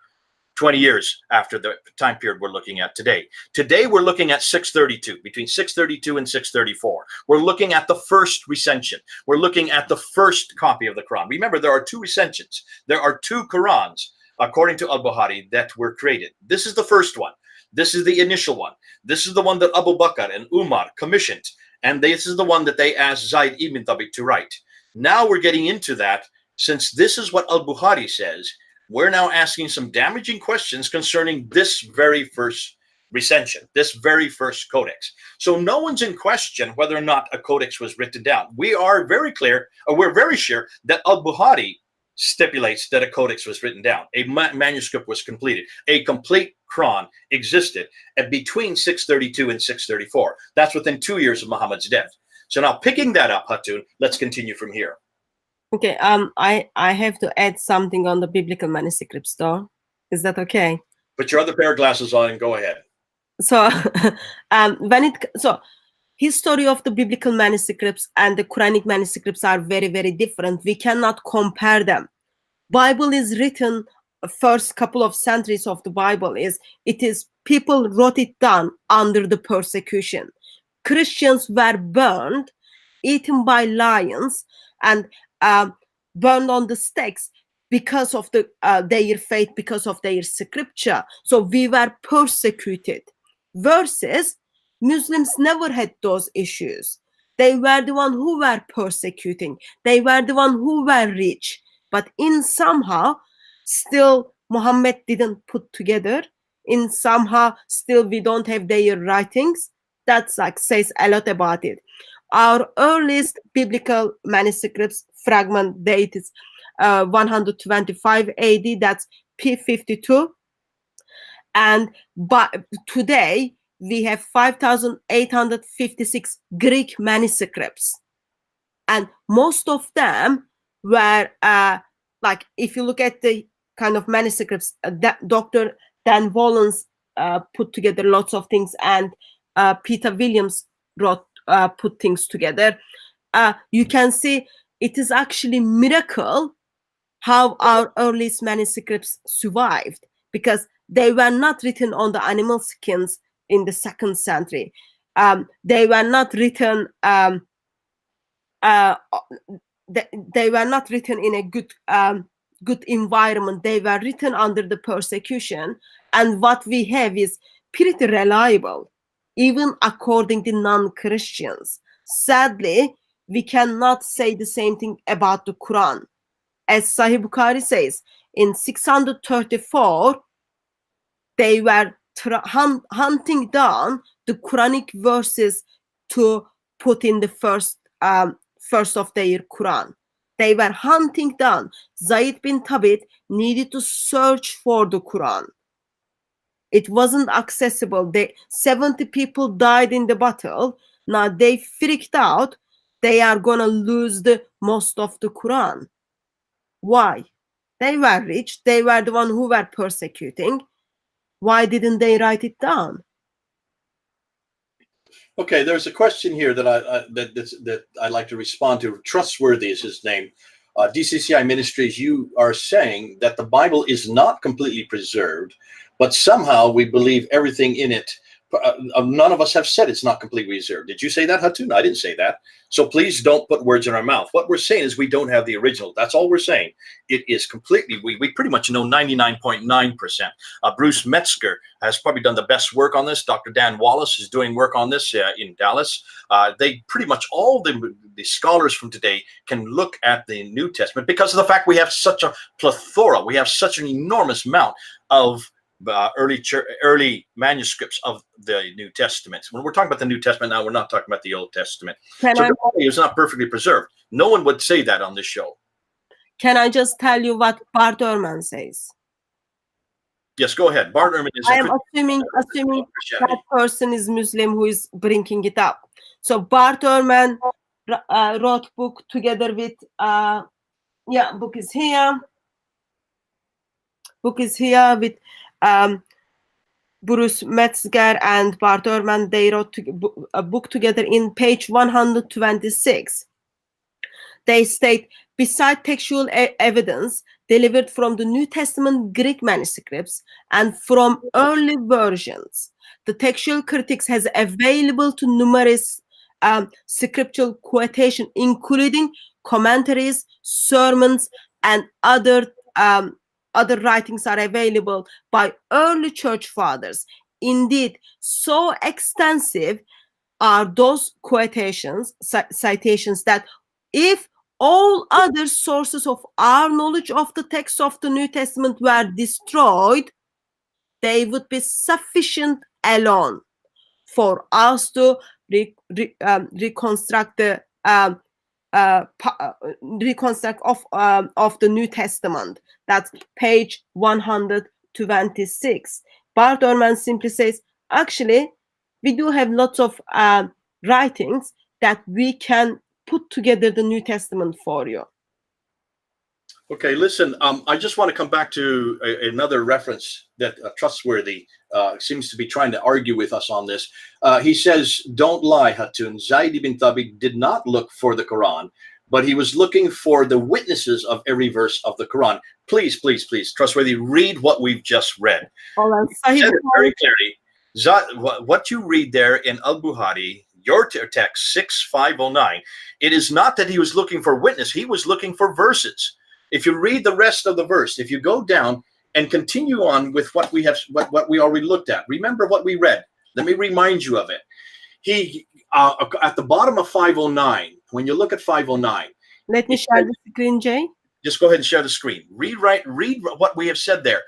20 years after the time period we're looking at today. Today, we're looking at 632, between 632 and 634. We're looking at the first recension. We're looking at the first copy of the Quran. Remember, there are two recensions. There are two Qurans, according to Al-Bukhari, that were created. This is the first one. This is the initial one. This is the one that Abu Bakr and Umar commissioned. And this is the one that they asked Zayd ibn Thabit to write. Now we're getting into that. Since this is what Al-Bukhari says, we're now asking some damaging questions concerning this very first recension, this very first codex. So no one's in question whether or not a codex was written down. We are very clear, or we're very sure that Al-Bukhari stipulates that a codex was written down. A manuscript was completed. A complete Quran existed at between 632 and 634. That's within 2 years of Muhammad's death. So now picking that up, Hatun, let's continue from here. Okay, I have to add something on the biblical manuscripts, though. Is that okay? Put your other pair of glasses on and go ahead. So, history of the biblical manuscripts and the Quranic manuscripts are very, very different. We cannot compare them. Bible is written, first couple of centuries of the Bible it is people wrote it down under the persecution. Christians were burned, eaten by lions, and burned on the stakes because of their faith, because of their scripture. So we were persecuted. Versus Muslims never had those issues. They were the one who were persecuting. They were the one who were rich. But in somehow, still Muhammad didn't put together. In somehow, still we don't have their writings. That's like says a lot about it. Our earliest biblical manuscripts fragment date is 125 AD. That's P52. And today we have 5,856 Greek manuscripts, and most of them were like, if you look at the kind of manuscripts that Dr. Dan Wollens put together lots of things, and Peter Williams put things together. You can see it is actually miracle how our earliest manuscripts survived, because they were not written on the animal skins in the 2nd century. They were not written. They were not written in a good environment. They were written under the persecution, and what we have is pretty reliable, even according to non-Christians. Sadly, we cannot say the same thing about the Quran. As Sahih Bukhari says, in 634, they were hunting down the Quranic verses to put in the first of their Quran. They were hunting down. Zayd bin Thabit needed to search for the Quran. It wasn't accessible. 70 people died in the battle. Now they freaked out. They are gonna lose the most of the Quran. Why? They were rich. They were the one who were persecuting. Why didn't they write it down? Okay, there's a question here that that I'd like to respond to. Trustworthy is his name. DCCI Ministries, you are saying that the Bible is not completely preserved, but somehow we believe everything in it. None of us have said it's not completely reserved. Did you say that, Hatun? I didn't say that. So please don't put words in our mouth. What we're saying is we don't have the original. That's all we're saying. It is completely, we pretty much know 99.9%. Bruce Metzger has probably done the best work on this. Dr. Dan Wallace is doing work on this in Dallas. They pretty much, all the scholars from today can look at the New Testament because of the fact we have such a plethora. We have such an enormous amount of early manuscripts of the New Testament. When we're talking about the New Testament now, we're not talking about the Old Testament. So it's not perfectly preserved. No one would say that on this show. Can I just tell you what Bart Ehrman says? Yes, go ahead. Bart Ehrman is. I am assuming that person is Muslim who is bringing it up. So Bart Ehrman wrote book together with book is here. Book is here with Bruce Metzger and Bart Ehrman. They wrote a book together. In page 126. They state, besides textual evidence, delivered from the New Testament Greek manuscripts and from early versions. The textual critics has available to numerous scriptural quotation, including commentaries, sermons, and other writings are available by early church fathers. Indeed, so extensive are those quotations, citations, that if all other sources of our knowledge of the text of the New Testament were destroyed, they would be sufficient alone for us to reconstruct the reconstruct of the New Testament. That's page 126. Bart Ehrman simply says, actually, we do have lots of writings that we can put together the New Testament for you. Okay, listen, I just want to come back to another reference that Trustworthy seems to be trying to argue with us on this. He says, don't lie, Hatun. Zayd ibn Thabit did not look for the Quran, but he was looking for the witnesses of every verse of the Quran. Please, please, please, Trustworthy, read what we've just read. All Said it very clearly. What you read there in Al-Bukhari, your text 6509, it is not that he was looking for witness, he was looking for verses. If you read the rest of the verse, if you go down and continue on with what we have, what we already looked at, remember what we read. Let me remind you of it. He at the bottom of 509, when you look at 509, let me share the screen, Jay. Just go ahead and share the screen. Read what we have said there.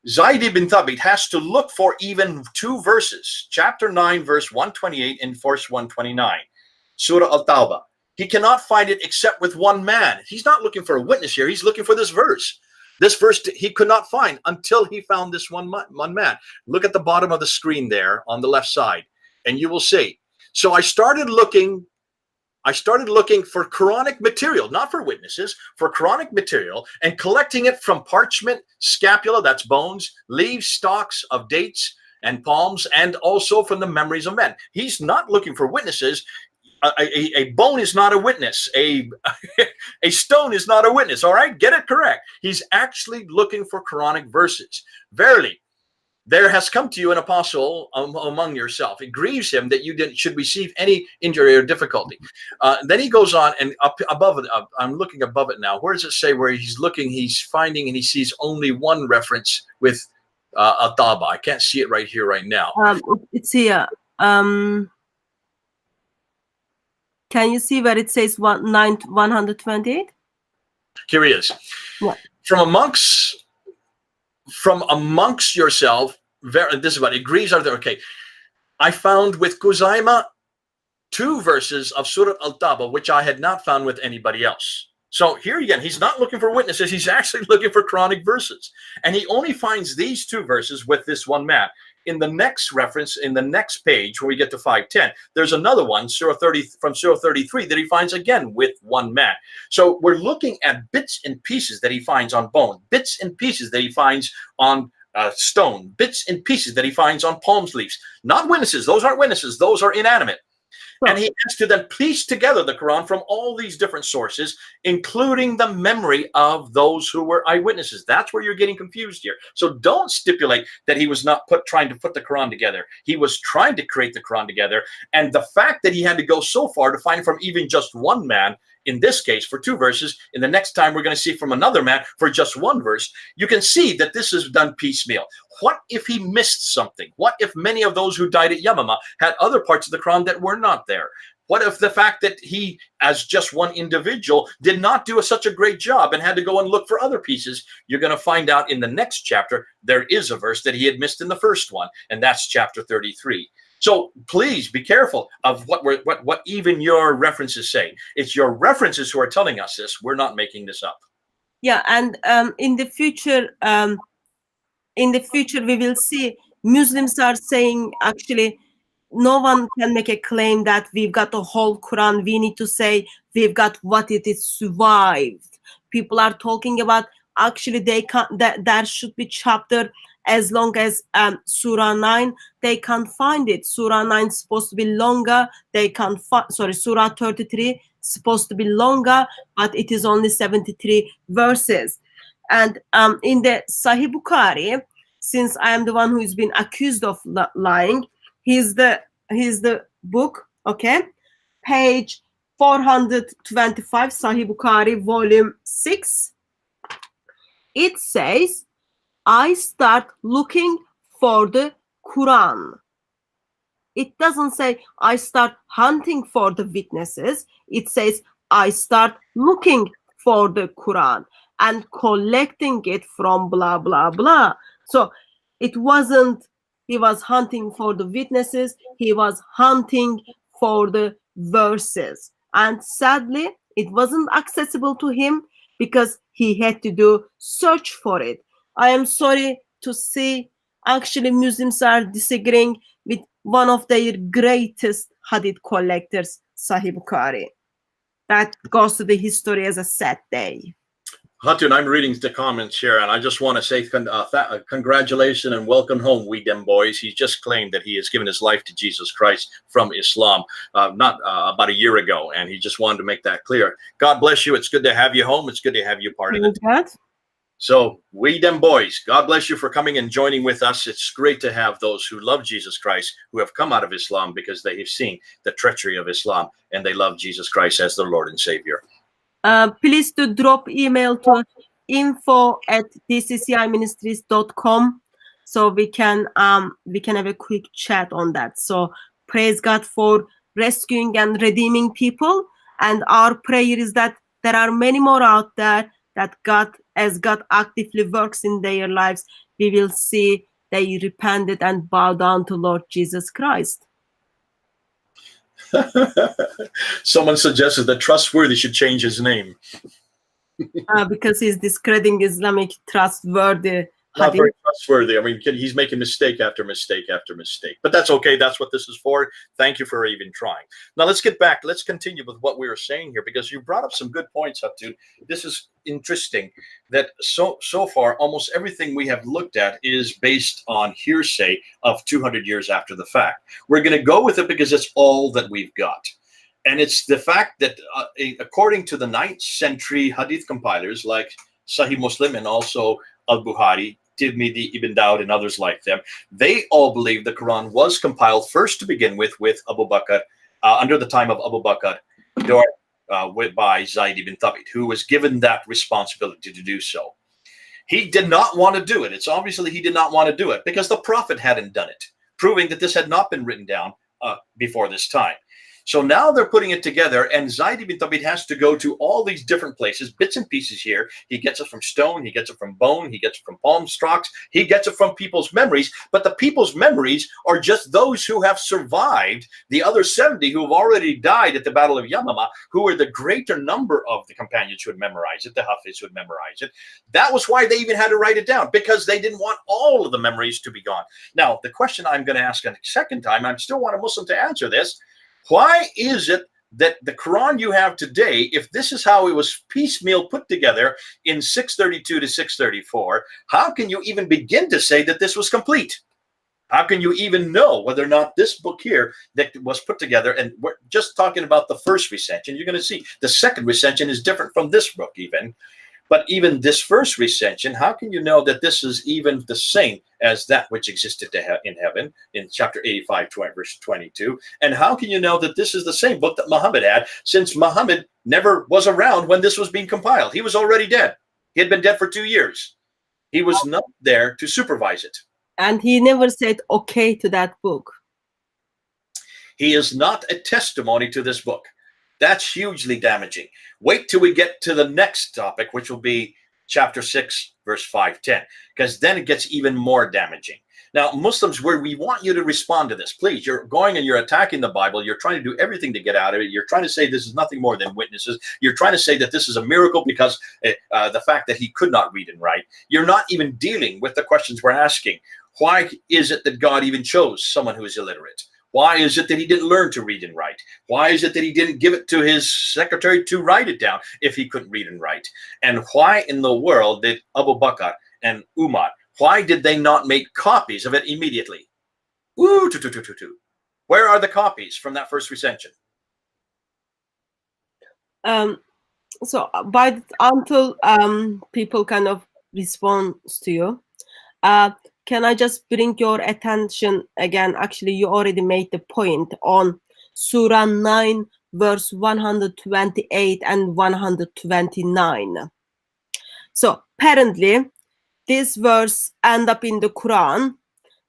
Zayd ibn Thabit has to look for even two verses, chapter 9, verse 128 and verse 129, Surah Al-Tawbah. He cannot find it except with one man. He's not looking for a witness here. He's looking for this verse. This verse he could not find until he found this one man. Look at the bottom of the screen there on the left side, and you will see. So I started looking for Quranic material, not for witnesses, for Quranic material, and collecting it from parchment, scapula, that's bones, leaves, stalks of dates and palms, and also from the memories of men. He's not looking for witnesses. A bone is not a witness. A stone is not a witness. All right, get it correct. He's actually looking for Quranic verses. Verily, there has come to you an apostle among yourself. It grieves him that you should receive any injury or difficulty. Then he goes on, and up above it, I'm looking above it now. Where does it say where he's looking, he's finding, and he sees only one reference with Ataba? I can't see it right here, right now. It's here. Can you see where it says 128? Here he is. What? From amongst yourself, this is what it grieves are there. Okay, I found with Kuzaima 2 verses of Surah Al-Tawbah, which I had not found with anybody else. So here again, he's not looking for witnesses. He's actually looking for Quranic verses. And he only finds these 2 verses with this one man. In the next reference, in the next page, when we get to 510, there's another one, from Surah 33, that he finds again with one man. So we're looking at bits and pieces that he finds on bone, bits and pieces that he finds on stone, bits and pieces that he finds on palm leaves. Not witnesses. Those aren't witnesses. Those are inanimate. And he has to then piece together the Quran from all these different sources, including the memory of those who were eyewitnesses. That's where you're getting confused here. So don't stipulate that he was not trying to put the Quran together. He was trying to create the Quran together. And the fact that he had to go so far to find from even just one man, in this case for 2 verses, in the next time we're going to see from another man for just 1 verse, you can see that this is done piecemeal. What if he missed something? What if many of those who died at Yamama had other parts of the Quran that were not there? What if the fact that he, as just one individual, did not do such a great job and had to go and look for other pieces? You're going to find out in the next chapter, there is a verse that he had missed in the first one, and that's chapter 33. So please be careful of what even your references say. It's your references who are telling us this. We're not making this up. Yeah, and in the future, we will see Muslims are saying, actually, no one can make a claim that we've got the whole Quran. We need to say we've got what it is survived. People are talking about, actually, they can't, that there should be chapter as long as Surah 9. They can't find it. Surah 9 is supposed to be longer. They can't find, sorry, Surah 33 supposed to be longer, but it is only 73 verses. And in the Sahih Bukhari, since I am the one who is been accused of lying, here's the book, okay? Page 425, Sahih Bukhari, volume 6. It says, I start looking for the Quran. It doesn't say I start hunting for the witnesses. It says I start looking for the Quran and collecting it from blah, blah, blah. So it wasn't he was hunting for the witnesses. He was hunting for the verses. And sadly, it wasn't accessible to him because he had to do search for it. I am sorry to see actually Muslims are disagreeing with one of their greatest hadith collectors, Sahih Bukhari. That goes to the history as a sad day. Hatun, I'm reading the comments here, and I just want to say congratulations and welcome home, we dem boys. He's just claimed that he has given his life to Jesus Christ from Islam, not about a year ago, and he just wanted to make that clear. God bless you. It's good to have you home. It's good to have you part of it. So, we dem boys, God bless you for coming and joining with us. It's great to have those who love Jesus Christ, who have come out of Islam because they have seen the treachery of Islam, and they love Jesus Christ as their Lord and Savior. Please to drop email to info@dcciministries.com so we can have a quick chat on that. So praise God for rescuing and redeeming people, and our prayer is that there are many more out there that as God actively works in their lives, we will see they repented and bow down to Lord Jesus Christ. Someone suggested that Trustworthy should change his name. Because he's discrediting Islamic trustworthy. Not very trustworthy. I mean, he's making mistake after mistake after mistake. But that's okay. That's what this is for. Thank you for even trying. Now, let's get back. Let's continue with what we were saying here, because you brought up some good points, Hatun. This is interesting that so far, almost everything we have looked at is based on hearsay of 200 years after the fact. We're going to go with it because it's all that we've got. And it's the fact that according to the 9th century hadith compilers like Sahih Muslim and also Al-Bukhari, Tirmidhi, Ibn Dawud, and others like them, they all believe the Quran was compiled first to begin with Abu Bakr, under the time of Abu Bakr, by Zayd ibn Thabit, who was given that responsibility to do so. He did not want to do it. It's obviously he did not want to do it because the Prophet hadn't done it, proving that this had not been written down before this time. So now they're putting it together, and Zayd ibn Thabit has to go to all these different places, bits and pieces here. He gets it from stone, he gets it from bone, he gets it from palm stalks, he gets it from people's memories, but the people's memories are just those who have survived, the other 70 who have already died at the Battle of Yamama, who were the greater number of the companions who had memorized it, the Hafiz who had memorized it. That was why they even had to write it down, because they didn't want all of the memories to be gone. Now, the question I'm going to ask a second time, I still want a Muslim to answer this. Why is it that the Quran you have today, if this is how it was piecemeal put together in 632 to 634, how can you even begin to say that this was complete? How can you even know whether or not this book here that was put together, and we're just talking about the first recension, you're going to see the second recension is different from this book even. But even this first recension, how can you know that this is even the same as that which existed in heaven in chapter 85, verse 22? And how can you know that this is the same book that Muhammad had, since Muhammad never was around when this was being compiled? He was already dead. He had been dead for 2 years. He was not there to supervise it. And he never said okay to that book. He is not a testimony to this book. That's hugely damaging. Wait till we get to the next topic, which will be chapter 6, verse 510, because then it gets even more damaging. Now, Muslims, we want you to respond to this. Please, you're going and you're attacking the Bible. You're trying to do everything to get out of it. You're trying to say this is nothing more than witnesses. You're trying to say that this is a miracle because the fact that he could not read and write. You're not even dealing with the questions we're asking. Why is it that God even chose someone who is illiterate? Why is it that he didn't learn to read and write? Why is it that he didn't give it to his secretary to write it down if he couldn't read and write? And why in the world did Abu Bakr and Umar, why did they not make copies of it immediately? Where are the copies from that first recension? So until people kind of response to you. Can I just bring your attention again? Actually, you already made the point on Surah 9, verse 128 and 129. So apparently, this verse end up in the Quran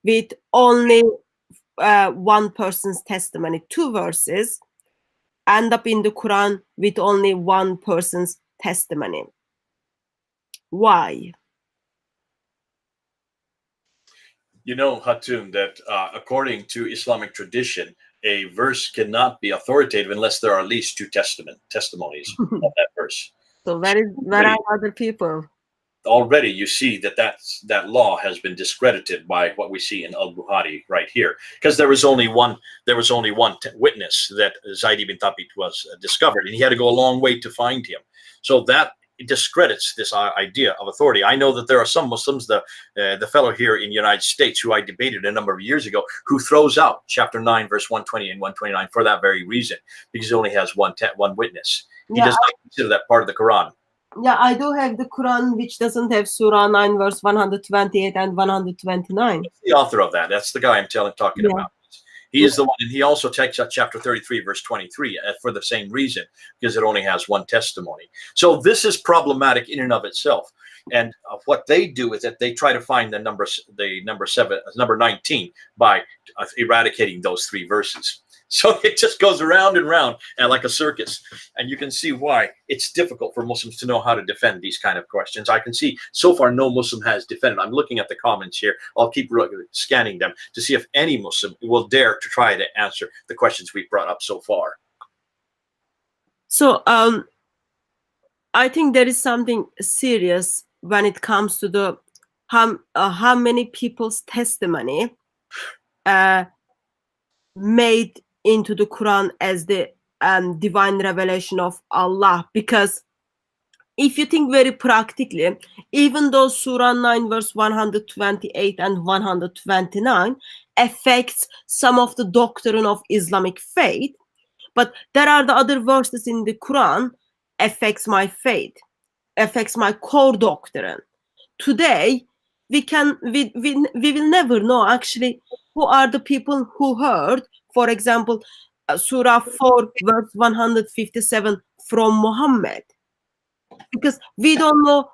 with only one person's testimony. Two verses end up in the Quran with only one person's testimony. Why? You know, Hatun, that according to Islamic tradition, a verse cannot be authoritative unless there are at least two testimonies of that verse. So where are other people? Already you see that that law has been discredited by what we see in Al-Bukhari right here, because there was only one witness that Zayd ibn Thabit was discovered, and he had to go a long way to find him. So that discredits this idea of authority. I know that there are some Muslims, the fellow here in the United States who I debated a number of years ago, who throws out chapter 9 verse 120 and 129 for that very reason, because it only has one witness. He does not consider that part of the Quran. Yeah, I do have the Quran, which doesn't have Surah 9, verse 128 and 129. That's the author of that. That's the guy I'm talking about. He is the one, and he also takes out chapter 33, verse 23, for the same reason, because it only has one testimony. So this is problematic in and of itself. And what they do is that they try to find the number 19 by eradicating those three verses. So it just goes around and round and like a circus. And you can see why it's difficult for Muslims to know how to defend these kind of questions. I can see so far no Muslim has defended. I'm looking at the comments here. I'll keep scanning them to see if any Muslim will dare to try to answer the questions we've brought up so far. So I think there is something serious when it comes to the how many people's testimony made into the Quran as the divine revelation of Allah. Because if you think very practically, even though Surah 9 verse 128 and 129 affects some of the doctrine of Islamic faith, but there are the other verses in the Quran affects my faith, affects my core doctrine. Today we will never know actually who are the people who heard, for example, Surah 4 verse 157 from Muhammad, because we don't know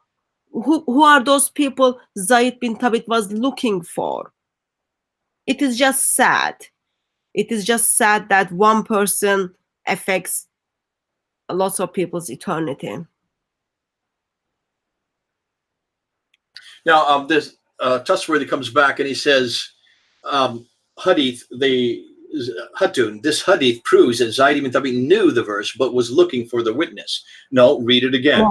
who are those people Zayd bin Thabit was looking for. It is just sad. It is just sad that one person affects lots of people's eternity. Now, this Trustworthy comes back and he says, Hadith, Hatun, this hadith proves that Zayd ibn Thabit knew the verse but was looking for the witness. No, read it again.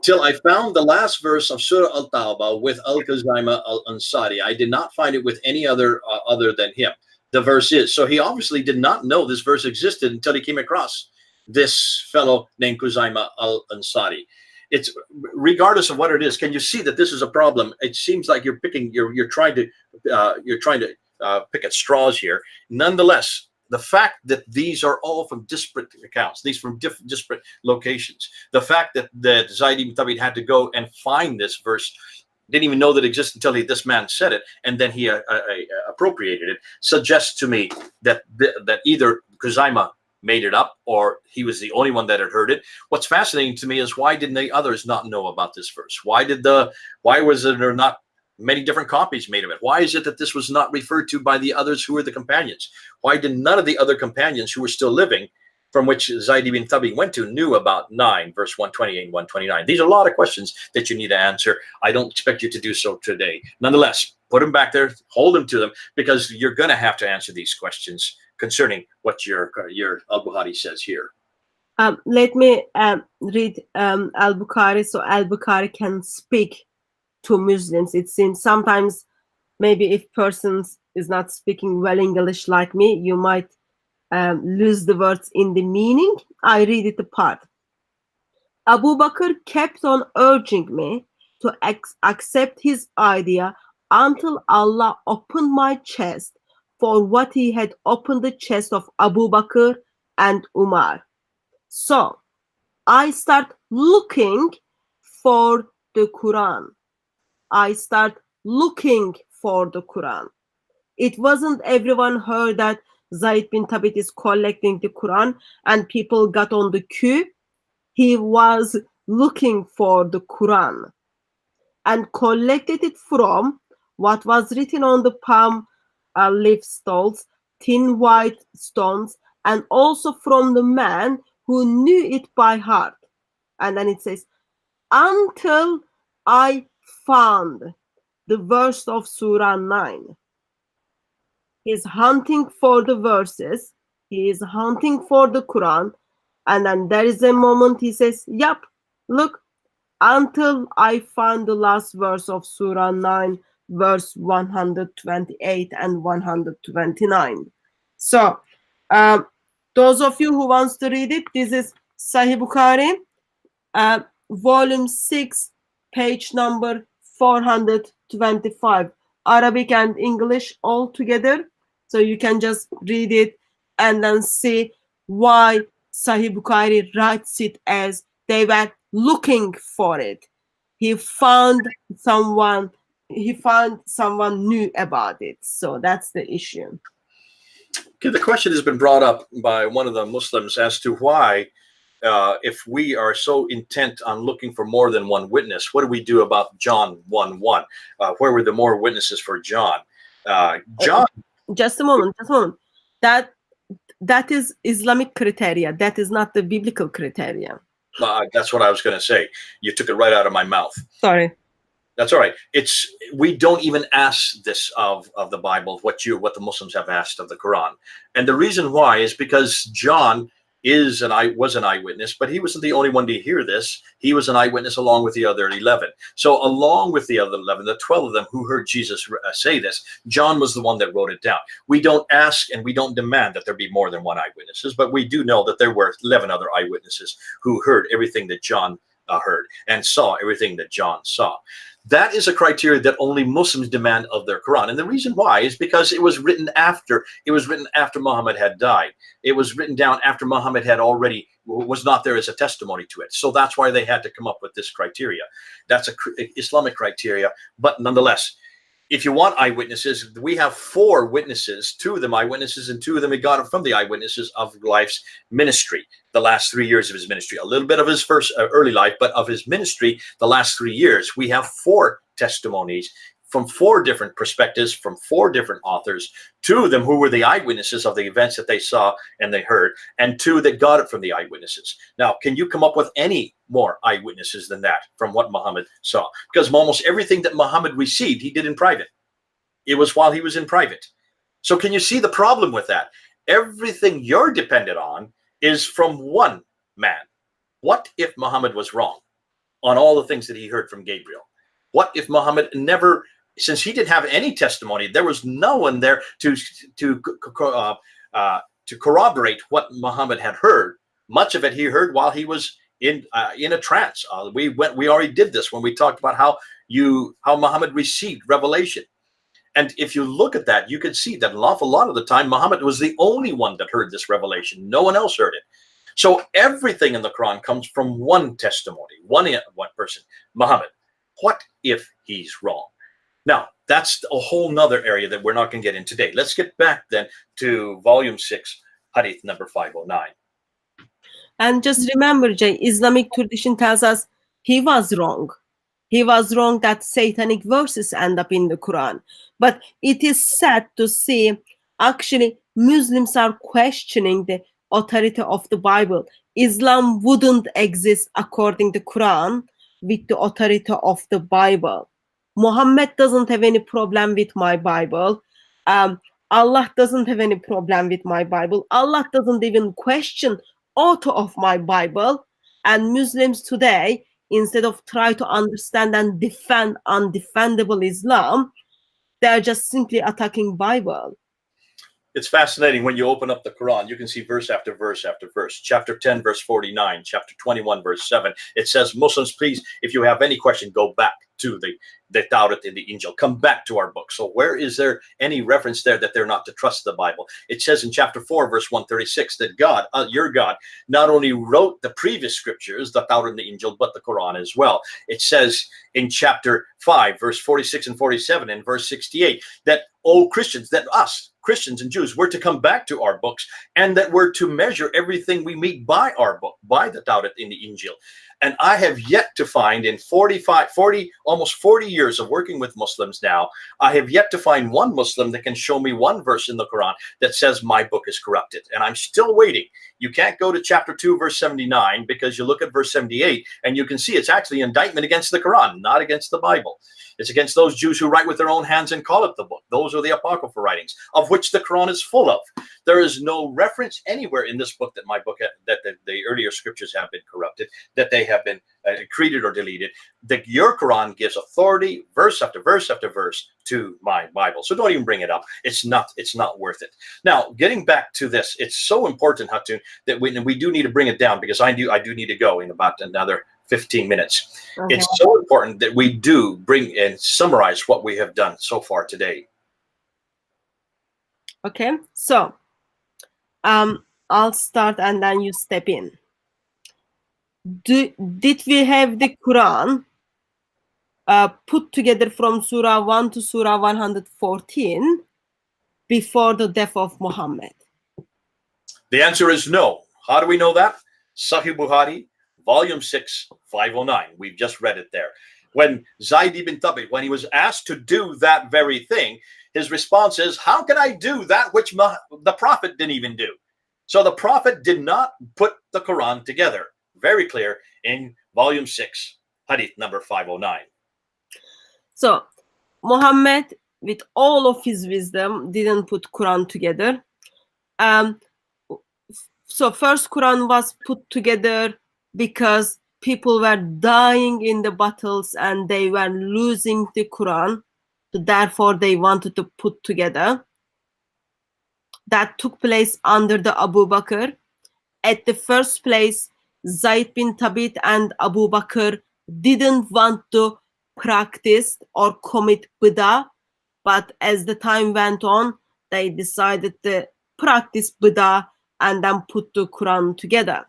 Till I found the last verse of Surah Al-Tawbah with Al-Khuzaimah Al-Ansari. I did not find it with any other than him. The verse is. So he obviously did not know this verse existed until he came across this fellow named Khuzaimah Al-Ansari. It's regardless of what it is. Can you see that this is a problem? It seems like you're trying to pick at straws here. Nonetheless, the fact that these are all from disparate accounts, these from disparate locations, the fact that Zayd ibn Thabit had to go and find this verse, didn't even know that it existed until this man said it, and then he appropriated it, suggests to me that either Khuzaimah made it up or he was the only one that had heard it. What's fascinating to me is why didn't the others not know about this verse? Why was there not many different copies made of it? Why is it that this was not referred to by the others who were the companions? Why did none of the other companions who were still living, from which Zayd ibn Thabit went to, knew about 9 verse 128 and 129? These are a lot of questions that you need to answer. I don't expect you to do so today. Nonetheless, put them back there, hold them to them, because you're going to have to answer these questions concerning what your Al-Bukhari says here. Let me read Al-Bukhari so Al-Bukhari can speak to Muslims. It seems sometimes maybe if persons is not speaking well English like me, you might lose the words in the meaning. I read it apart. Abu Bakr kept on urging me to accept his idea until Allah opened my chest for what he had opened the chest of Abu Bakr and Umar. So I start looking for the Quran. I start looking for the Quran. It wasn't everyone heard that Zaid bin Thabit is collecting the Quran and people got on the queue. He was looking for the Quran and collected it from what was written on the palm leaf stalls, thin white stones, and also from the man who knew it by heart. And then it says, until I found the verse of Surah 9. He's hunting for the verses. He is hunting for the Quran. And then there is a moment he says, yep, look, until I find the last verse of Surah 9, verse 128 and 129. So, those of you who wants to read it, this is Sahih Bukhari, volume 6, page number 425, Arabic and English all together. So you can just read it and then see why Sahih Bukhari writes it as they were looking for it. He found someone knew about it. So that's the issue. Okay, the question has been brought up by one of the Muslims as to why, if we are so intent on looking for more than one witness, what do we do about John 1:1? Where were the more witnesses for John? John. Just a moment. That is Islamic criteria. That is not the biblical criteria. That's what I was going to say. You took it right out of my mouth. Sorry. That's all right. We don't even ask this of the Bible, what the Muslims have asked of the Quran. And the reason why is because John was an eyewitness, but he wasn't the only one to hear this. He was an eyewitness along with the other 11. So along with the other 11, the 12 of them who heard Jesus say this, John was the one that wrote it down. We don't ask and we don't demand that there be more than one eyewitnesses, but we do know that there were 11 other eyewitnesses who heard everything that John heard and saw everything that John saw. That is a criteria that only Muslims demand of their Quran. And the reason why is because it was written after Muhammad had died. It was written down after Muhammad had already was not there as a testimony to it. So that's why they had to come up with this criteria. That's a Islamic criteria. But nonetheless, if you want eyewitnesses, we have 4 witnesses, 2 of them eyewitnesses, and 2 of them we got from the eyewitnesses of life's ministry, the last 3 years of his ministry. A little bit of his first early life, but of his ministry, the last 3 years, we have 4 testimonies from 4 different perspectives, from 4 different authors, 2 of them who were the eyewitnesses of the events that they saw and they heard, and 2 that got it from the eyewitnesses. Now, can you come up with any more eyewitnesses than that from what Muhammad saw? Because almost everything that Muhammad received, he did in private. It was while he was in private. So can you see the problem with that? Everything you're dependent on is from one man. What if Muhammad was wrong on all the things that he heard from Gabriel? What if Muhammad never, since he didn't have any testimony, there was no one there to corroborate what Muhammad had heard. Much of it he heard while he was in a trance. We already did this when we talked about how Muhammad received revelation. And if you look at that, you can see that an awful lot of the time, Muhammad was the only one that heard this revelation. No one else heard it. So everything in the Quran comes from one testimony, one person, Muhammad. What if he's wrong? Now, that's a whole nother area that we're not going to get in today. Let's get back then to volume 6, hadith number 509. And just remember, Jay, Islamic tradition tells us he was wrong. He was wrong that satanic verses end up in the Quran. But it is sad to see, actually, Muslims are questioning the authority of the Bible. Islam wouldn't exist according to the Quran with the authority of the Bible. Muhammad doesn't have any problem with my Bible. Allah doesn't have any problem with my Bible. Allah doesn't even question author of my Bible. And Muslims today, instead of try to understand and defend undefendable Islam, they're just simply attacking Bible. It's fascinating when you open up the Quran, you can see verse after verse after verse. Chapter 10, verse 49, chapter 21, verse 7. It says, Muslims, please, if you have any question, go back to the Taurat and the Injil. Come back to our book. So where is there any reference there that they're not to trust the Bible? It says in chapter 4, verse 136, that God, your God, not only wrote the previous scriptures, the Taurat and the Injil, but the Quran as well. It says in chapter 5, verse 46 and 47, and verse 68, that all Christians, that us, Christians and Jews, we're to come back to our books, and that we're to measure everything we meet by our book, by the Taurat and the Injil. And I have yet to find, in almost 40 years of working with Muslims now, I have yet to find one Muslim that can show me one verse in the Quran that says my book is corrupted. And I'm still waiting. You can't go to chapter 2, verse 79, because you look at verse 78 and you can see it's actually indictment against the Quran, not against the Bible. It's against those Jews who write with their own hands and call it the book. Those are the apocryphal writings, of which the Quran is full of. There is no reference anywhere in this book that my book, that the earlier scriptures have been corrupted, that they have been created or deleted. Your Quran gives authority, verse after verse after verse, to my Bible. So don't even bring it up. It's not worth it. Now, getting back to this, it's so important, Hatun, that we do need to bring it down, because I do need to go in about another 15 minutes. Okay. It's so important that we do bring and summarize what we have done so far today. Okay, so I'll start and then you step in. Did we have the Quran put together from Surah 1 to Surah 114 before the death of Muhammad? The answer is no. How do we know that? Sahih Bukhari, Volume 6, 509. We've just read it there. When Zayd ibn Thabit, when he was asked to do that very thing, his response is, how can I do that which the Prophet didn't even do? So the Prophet did not put the Quran together. Very clear in Volume 6, Hadith number 509. So Muhammad, with all of his wisdom, didn't put Quran together. So first Quran was put together because people were dying in the battles and they were losing the Quran. So therefore, they wanted to put together. That took place under the Abu Bakr. At the first place, Zayd bin Thabit and Abu Bakr didn't want to practice or commit bidah, but as the time went on, they decided to practice bidah and then put the Quran together.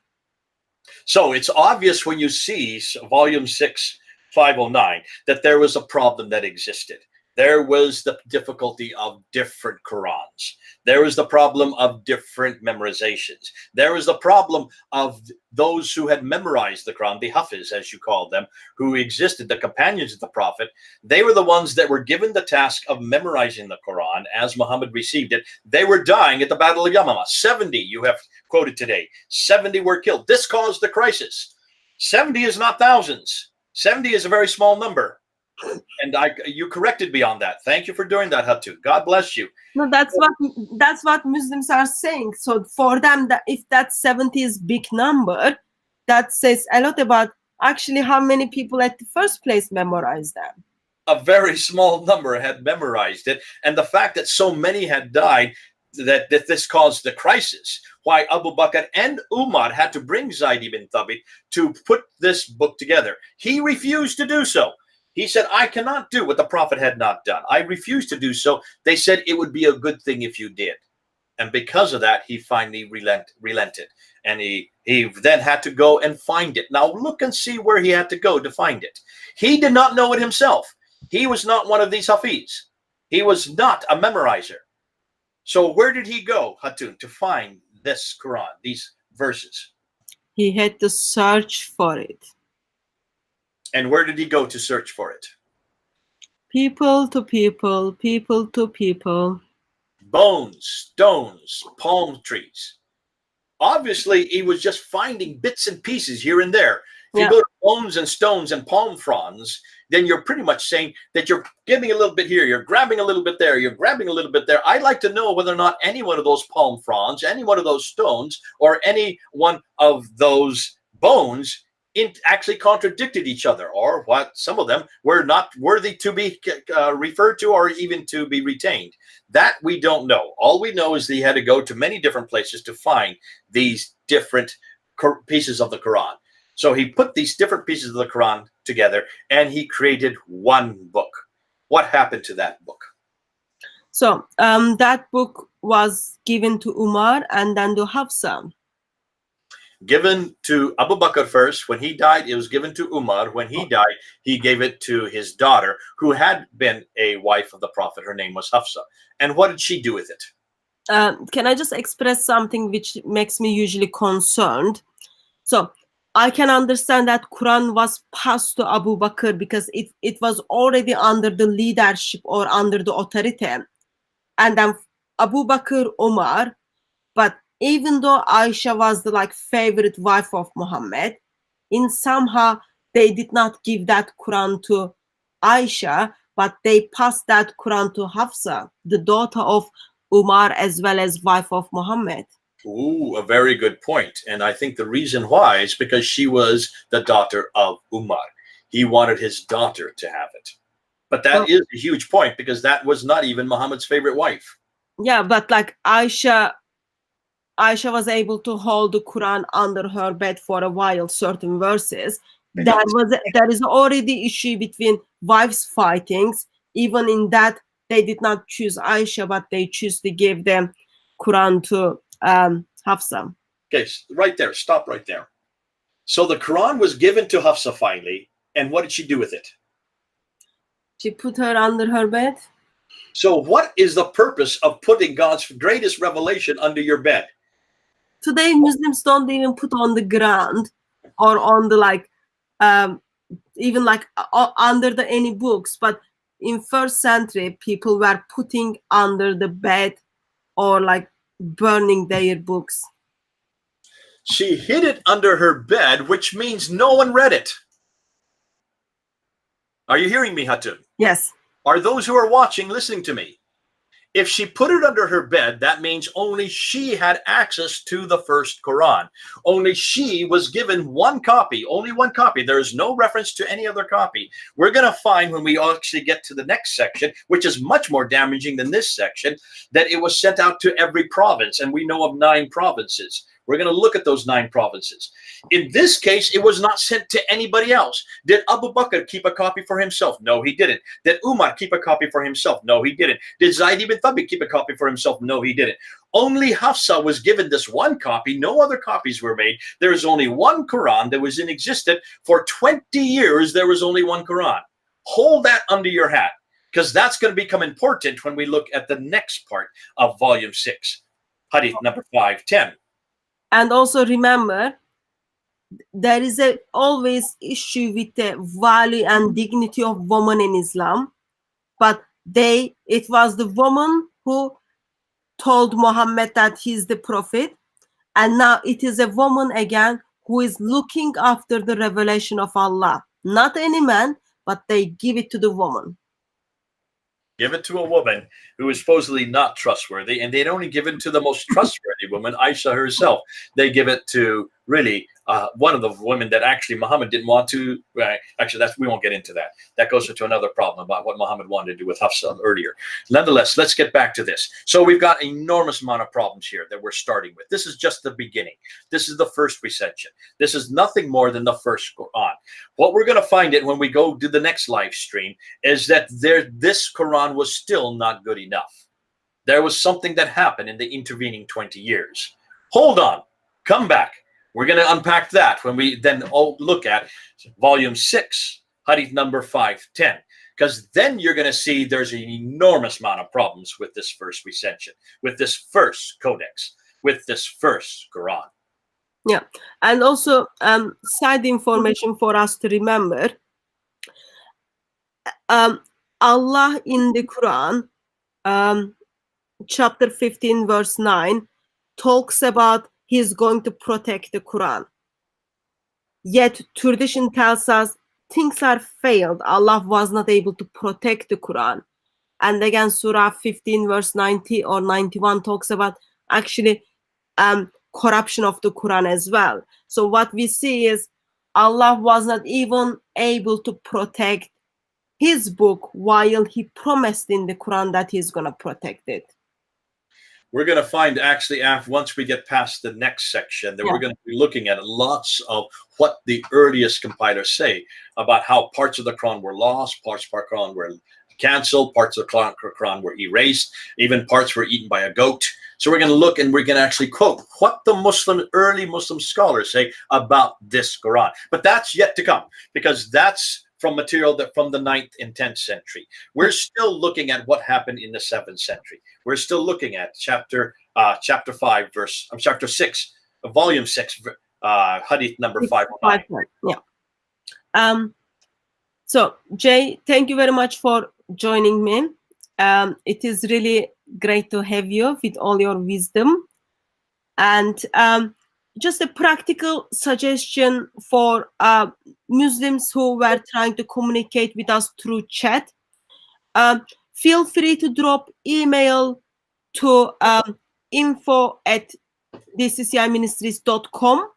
So it's obvious when you see Volume 6, 509, that there was a problem that existed. There was the difficulty of different Qurans. There was the problem of different memorizations. There was the problem of those who had memorized the Quran, the Hafiz, as you called them, who existed, the companions of the Prophet. They were the ones that were given the task of memorizing the Quran as Muhammad received it. They were dying at the Battle of Yamama. 70, you have quoted today. 70 were killed. This caused the crisis. 70 is not thousands. 70 is a very small number. And you corrected me on that. Thank you for doing that, Hatun. God bless you. No, that's what Muslims are saying. So for them, that if that 70 is big number, that says a lot about actually how many people at the first place memorized them. A very small number had memorized it, and the fact that so many had died, that this caused the crisis. Why Abu Bakr and Umar had to bring Zayd ibn Thabit to put this book together. He refused to do so. He said, I cannot do what the Prophet had not done. I refuse to do so. They said it would be a good thing if you did. And because of that, he finally relented. And he then had to go and find it. Now look and see where he had to go to find it. He did not know it himself. He was not one of these Hafiz. He was not a memorizer. So where did he go, Hatun, to find this Quran, these verses? He had to search for it. And where did he go to search for it? People to people, people to people. Bones, stones, palm trees. Obviously, he was just finding bits and pieces here and there. If you go to bones and stones and palm fronds, then you're pretty much saying that you're giving a little bit here, you're grabbing a little bit there, you're grabbing a little bit there. I'd like to know whether or not any one of those palm fronds, any one of those stones, or any one of those bones actually contradicted each other, or what some of them were not worthy to be referred to or even to be retained. That we don't know. All we know is that he had to go to many different places to find these different pieces of the Quran. So he put these different pieces of the Quran together and he created one book. What happened to that book? So that book was given to Umar and then to Hafsa. Given to Abu Bakr first. When he died, it was given to Umar. When he died, he gave it to his daughter, who had been a wife of the Prophet. Her name was Hafsa. And what did she do with it? Can I just express something which makes me usually concerned? So I can understand that Quran was passed to Abu Bakr because it was already under the leadership or under the authority. And then Abu Bakr, Umar. But even though Aisha was the favorite wife of Muhammad, in somehow they did not give that Quran to Aisha, but they passed that Quran to Hafsa, the daughter of Umar as well as wife of Muhammad. Ooh, a very good point. And I think the reason why is because she was the daughter of Umar. He wanted his daughter to have it. But that is a huge point because that was not even Muhammad's favorite wife. Yeah, but Aisha was able to hold the Quran under her bed for a while, certain verses. There is already issue between wives fightings. Even in that, they did not choose Aisha, but they choose to give them Quran to Hafsa. Okay, right there. Stop right there. So the Quran was given to Hafsa finally, and what did she do with it? She put her under her bed. So what is the purpose of putting God's greatest revelation under your bed? Today, Muslims don't even put on the ground or on the even under the any books. But in first century, people were putting under the bed or burning their books. She hid it under her bed, which means no one read it. Are you hearing me, Hatun? Yes. Are those who are watching listening to me? If she put it under her bed, that means only she had access to the first Quran. Only she was given one copy, only one copy. There is no reference to any other copy. We're going to find when we actually get to the next section, which is much more damaging than this section, that it was sent out to every province, and we know of 9 provinces. We're going to look at those 9 provinces. In this case, it was not sent to anybody else. Did Abu Bakr keep a copy for himself? No, he didn't. Did Umar keep a copy for himself? No, he didn't. Did Zayd ibn Thabit keep a copy for himself? No, he didn't. Only Hafsa was given this one copy. No other copies were made. There is only one Quran that was in existence. For 20 years, there was only one Quran. Hold that under your hat, because that's going to become important when we look at the next part of volume 6, hadith number 510. And also remember, there is always issue with the value and dignity of woman in Islam. But it was the woman who told Muhammad that he's the prophet. And now it is a woman again who is looking after the revelation of Allah. Not any man, but they give it to the woman. Give it to a woman who is supposedly not trustworthy, and they don't give it to the most trustworthy woman, Aisha herself. They give it to really one of the women that actually Muhammad didn't want to. Actually, we won't get into that. That goes into another problem about what Muhammad wanted to do with Hafsa earlier. Nonetheless, let's get back to this. So we've got an enormous amount of problems here that we're starting with. This is just the beginning. This is the first recension. This is nothing more than the first Quran. What we're going to find it when we go to the next live stream is that this Quran was still not good enough. There was something that happened in the intervening 20 years. Hold on. Come back. We're going to unpack that when we then look at volume 6, hadith number 510. Because then you're going to see there's an enormous amount of problems with this first recension, with this first codex, with this first Quran. Yeah. And also side information for us to remember. Allah in the Quran, chapter 15, verse 9, talks about he's going to protect the Quran. Yet tradition tells us things are failed. Allah was not able to protect the Quran. And again, Surah 15, verse 90 or 91 talks about actually corruption of the Quran as well. So what we see is Allah was not even able to protect his book while he promised in the Quran that he's going to protect it. We're going to find actually once we get past the next section that we're going to be looking at lots of what the earliest compilers say about how parts of the Quran were lost, parts of the Quran were canceled, parts of the Quran were erased, even parts were eaten by a goat. So we're going to look and we're going to actually quote what the early Muslim scholars say about this Quran. But that's yet to come, because that's from material that from the 9th and 10th century. We're still looking at what happened in the 7th century. We're still looking at chapter 6, volume 6, hadith number 509. Yeah. So Jay, thank you very much for joining me. It is really great to have you with all your wisdom. And just a practical suggestion for Muslims who were trying to communicate with us through chat. Feel free to drop email to info@dcciministries.com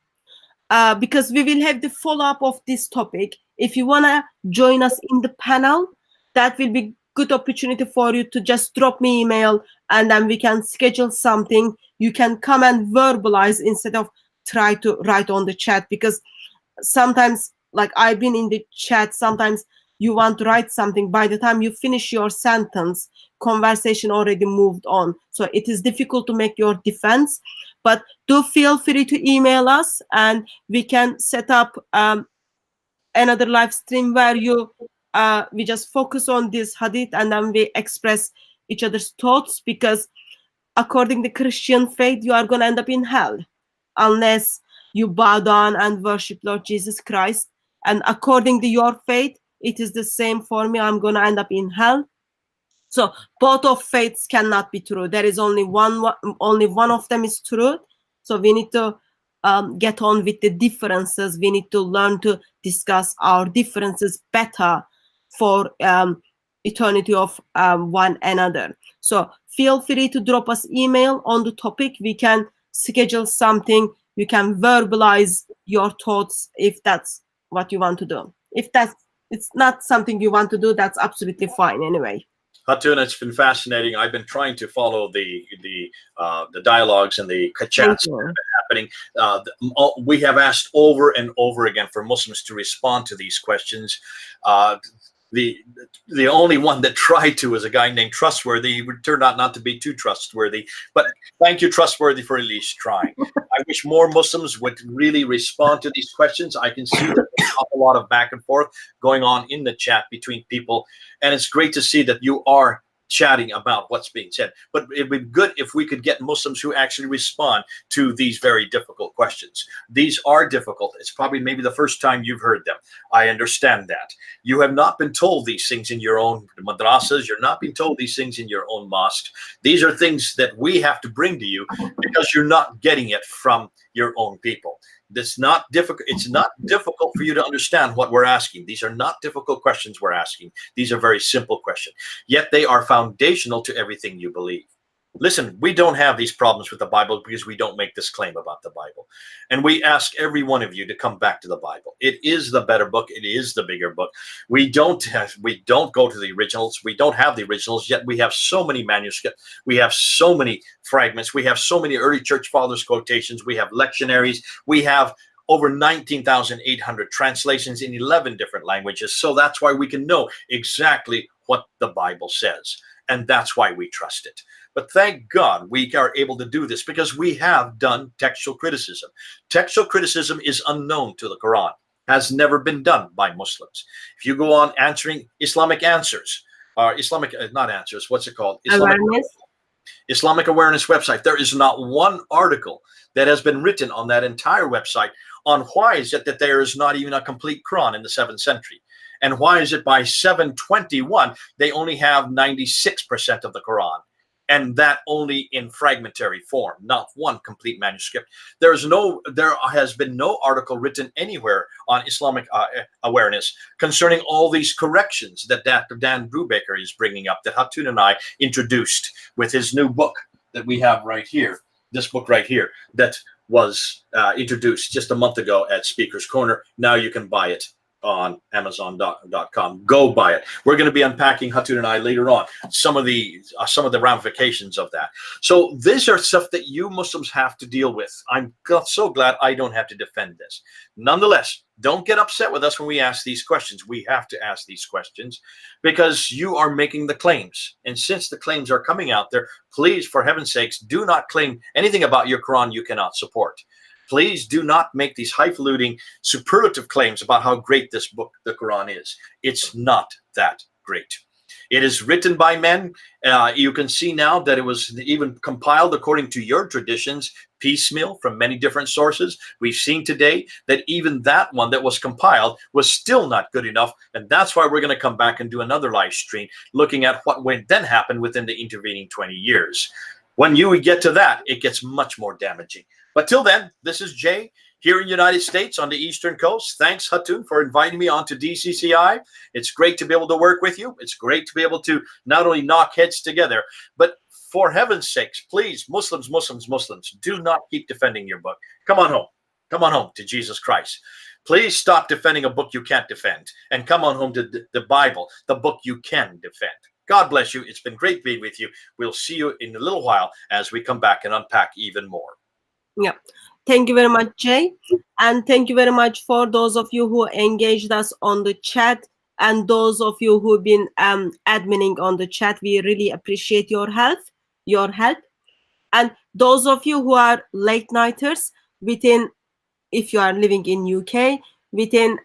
because we will have the follow-up of this topic. If you want to join us in the panel, that will be good opportunity for you to just drop me email, and then we can schedule something. You can come and verbalize instead of try to write on the chat, because sometimes, like I've been in the chat, sometimes you want to write something, by the time you finish your sentence, conversation already moved on. So it is difficult to make your defense, but do feel free to email us and we can set up another live stream where we just focus on this hadith and then we express each other's thoughts, because according to Christian faith, you are going to end up in hell unless you bow down and worship Lord Jesus Christ. And according to your faith, it is the same for me. I'm going to end up in hell. So both of faiths cannot be true. There is only one of them is true. So we need to get on with the differences. We need to learn to discuss our differences better for eternity of one another. So feel free to drop us email on the topic. We can schedule something. You can verbalize your thoughts if that's what you want to do. If it's not something you want to do, that's absolutely fine anyway. Hatun, it's been fascinating. I've been trying to follow the dialogues and the chats that have been happening. We have asked over and over again for Muslims to respond to these questions. The only one that tried to was a guy named Trustworthy. He turned out not to be too trustworthy. But thank you, Trustworthy, for at least trying. I wish more Muslims would really respond to these questions. I can see that there's a lot of back and forth going on in the chat between people. And it's great to see that you are chatting about what's being said. But it'd be good if we could get Muslims who actually respond to these very difficult questions. These are difficult. It's probably maybe the first time you've heard them. I understand that. You have not been told these things in your own madrasas. You're not being told these things in your own mosques. These are things that we have to bring to you because you're not getting it from your own people. It's not difficult. It's not difficult for you to understand what we're asking. These are not difficult questions we're asking. These are very simple questions. Yet they are foundational to everything you believe. Listen, we don't have these problems with the Bible because we don't make this claim about the Bible. And we ask every one of you to come back to the Bible. It is the better book. It is the bigger book. We don't go to the originals. We don't have the originals, yet we have so many manuscripts. We have so many fragments. We have so many early church fathers quotations. We have lectionaries. We have over 19,800 translations in 11 different languages. So that's why we can know exactly what the Bible says. And that's why we trust it. But thank God we are able to do this because we have done textual criticism. Textual criticism is unknown to the Quran, has never been done by Muslims. If you go on answering Islamic answers, or Islamic, not answers, what's it called? Islamic Awareness website, there is not one article that has been written on that entire website on why is it that there is not even a complete Quran in the 7th century. And why is it by 721, they only have 96% of the Quran? And that only in fragmentary form, not one complete manuscript. There has been no article written anywhere on Islamic awareness concerning all these corrections that Dr. Dan Brubaker is bringing up, that Hatun and I introduced with his new book that we have right here, this book right here, that was introduced just a month ago at Speaker's Corner. Now you can buy it on Amazon.com. Go buy it. We're going to be unpacking, Hatun and I, later on some of the ramifications of that. So these are stuff that you Muslims have to deal with. I'm so glad I don't have to defend this. Nonetheless, don't get upset with us when we ask these questions. We have to ask these questions because you are making the claims. And since the claims are coming out there, please, for heaven's sakes, do not claim anything about your Quran you cannot support. Please do not make these highfalutin superlative claims about how great this book, the Quran, is. It's not that great. It is written by men. You can see now that it was even compiled according to your traditions, piecemeal from many different sources. We've seen today that even that one that was compiled was still not good enough. And that's why we're going to come back and do another live stream looking at what then happened within the intervening 20 years. When you get to that, it gets much more damaging. But till then, this is Jay here in the United States on the Eastern Coast. Thanks, Hatun, for inviting me onto DCCI. It's great to be able to work with you. It's great to be able to not only knock heads together, but for heaven's sakes, please, Muslims, do not keep defending your book. Come on home. Come on home to Jesus Christ. Please stop defending a book you can't defend and come on home to the Bible, the book you can defend. God bless you. It's been great being with you. We'll see you in a little while as we come back and unpack even more. Yeah. Thank you very much, Jay. And thank you very much for those of you who engaged us on the chat and those of you who've been adminning on the chat. We really appreciate your help. And those of you who are late nighters, if you are living in UK, within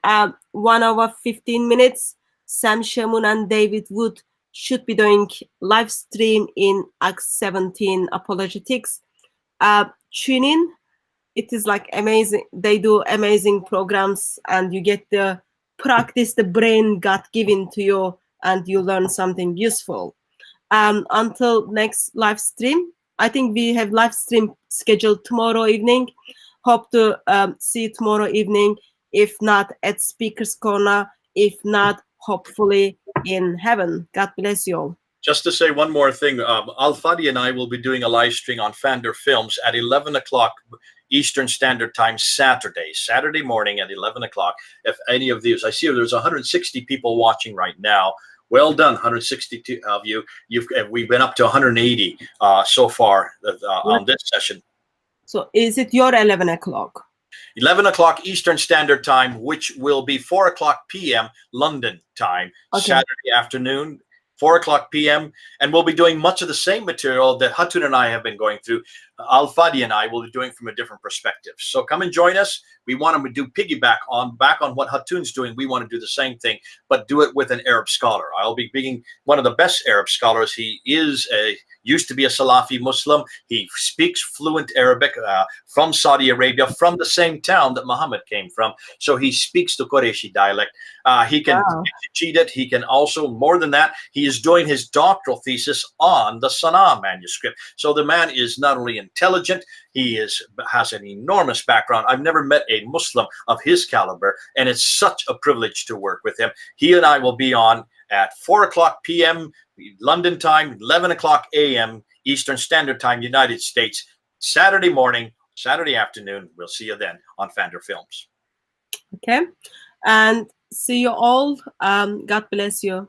1 hour 15 minutes, Sam Shamoun and David Wood should be doing live stream in Acts 17 apologetics. Tune in. It is like amazing. They do amazing programs and you get the practice the brain got given to you and you learn something useful. Until next live stream, I think we have live stream scheduled tomorrow evening. Hope to see you tomorrow evening. If not at Speaker's Corner, if not, hopefully in heaven. God bless you all. Just to say one more thing, Al-Fadi and I will be doing a live stream on Fander Films at 11 o'clock Eastern Standard Time Saturday morning at 11 o'clock. If any of these, I see there's 160 people watching right now. Well done, 162 of you. We've been up to 180 so far on this session. So is it your 11 o'clock? 11 o'clock Eastern Standard Time, which will be 4 o'clock p.m. London time, okay. Saturday afternoon. 4 o'clock p.m. And we'll be doing much of the same material that Hatun and I have been going through. Al-Fadi and I will be doing from a different perspective. So come and join us. We want to do piggyback back on what Hatun's doing. We want to do the same thing, but do it with an Arab scholar. I'll be being one of the best Arab scholars. He used to be a Salafi Muslim. He speaks fluent Arabic from Saudi Arabia, from the same town that Muhammad came from. So he speaks the Qurayshi dialect. He can cheat it. He can also, more than that, he is doing his doctoral thesis on the Sana'a manuscript. So the man is not only intelligent, he has an enormous background. I've never met a Muslim of his caliber, and it's such a privilege to work with him. He and I will be on at 4 o'clock p.m. London time, 11 o'clock a.m. Eastern Standard Time, United States, Saturday morning, Saturday afternoon. We'll see you then on Fander Films. Okay, and see you all. God bless you.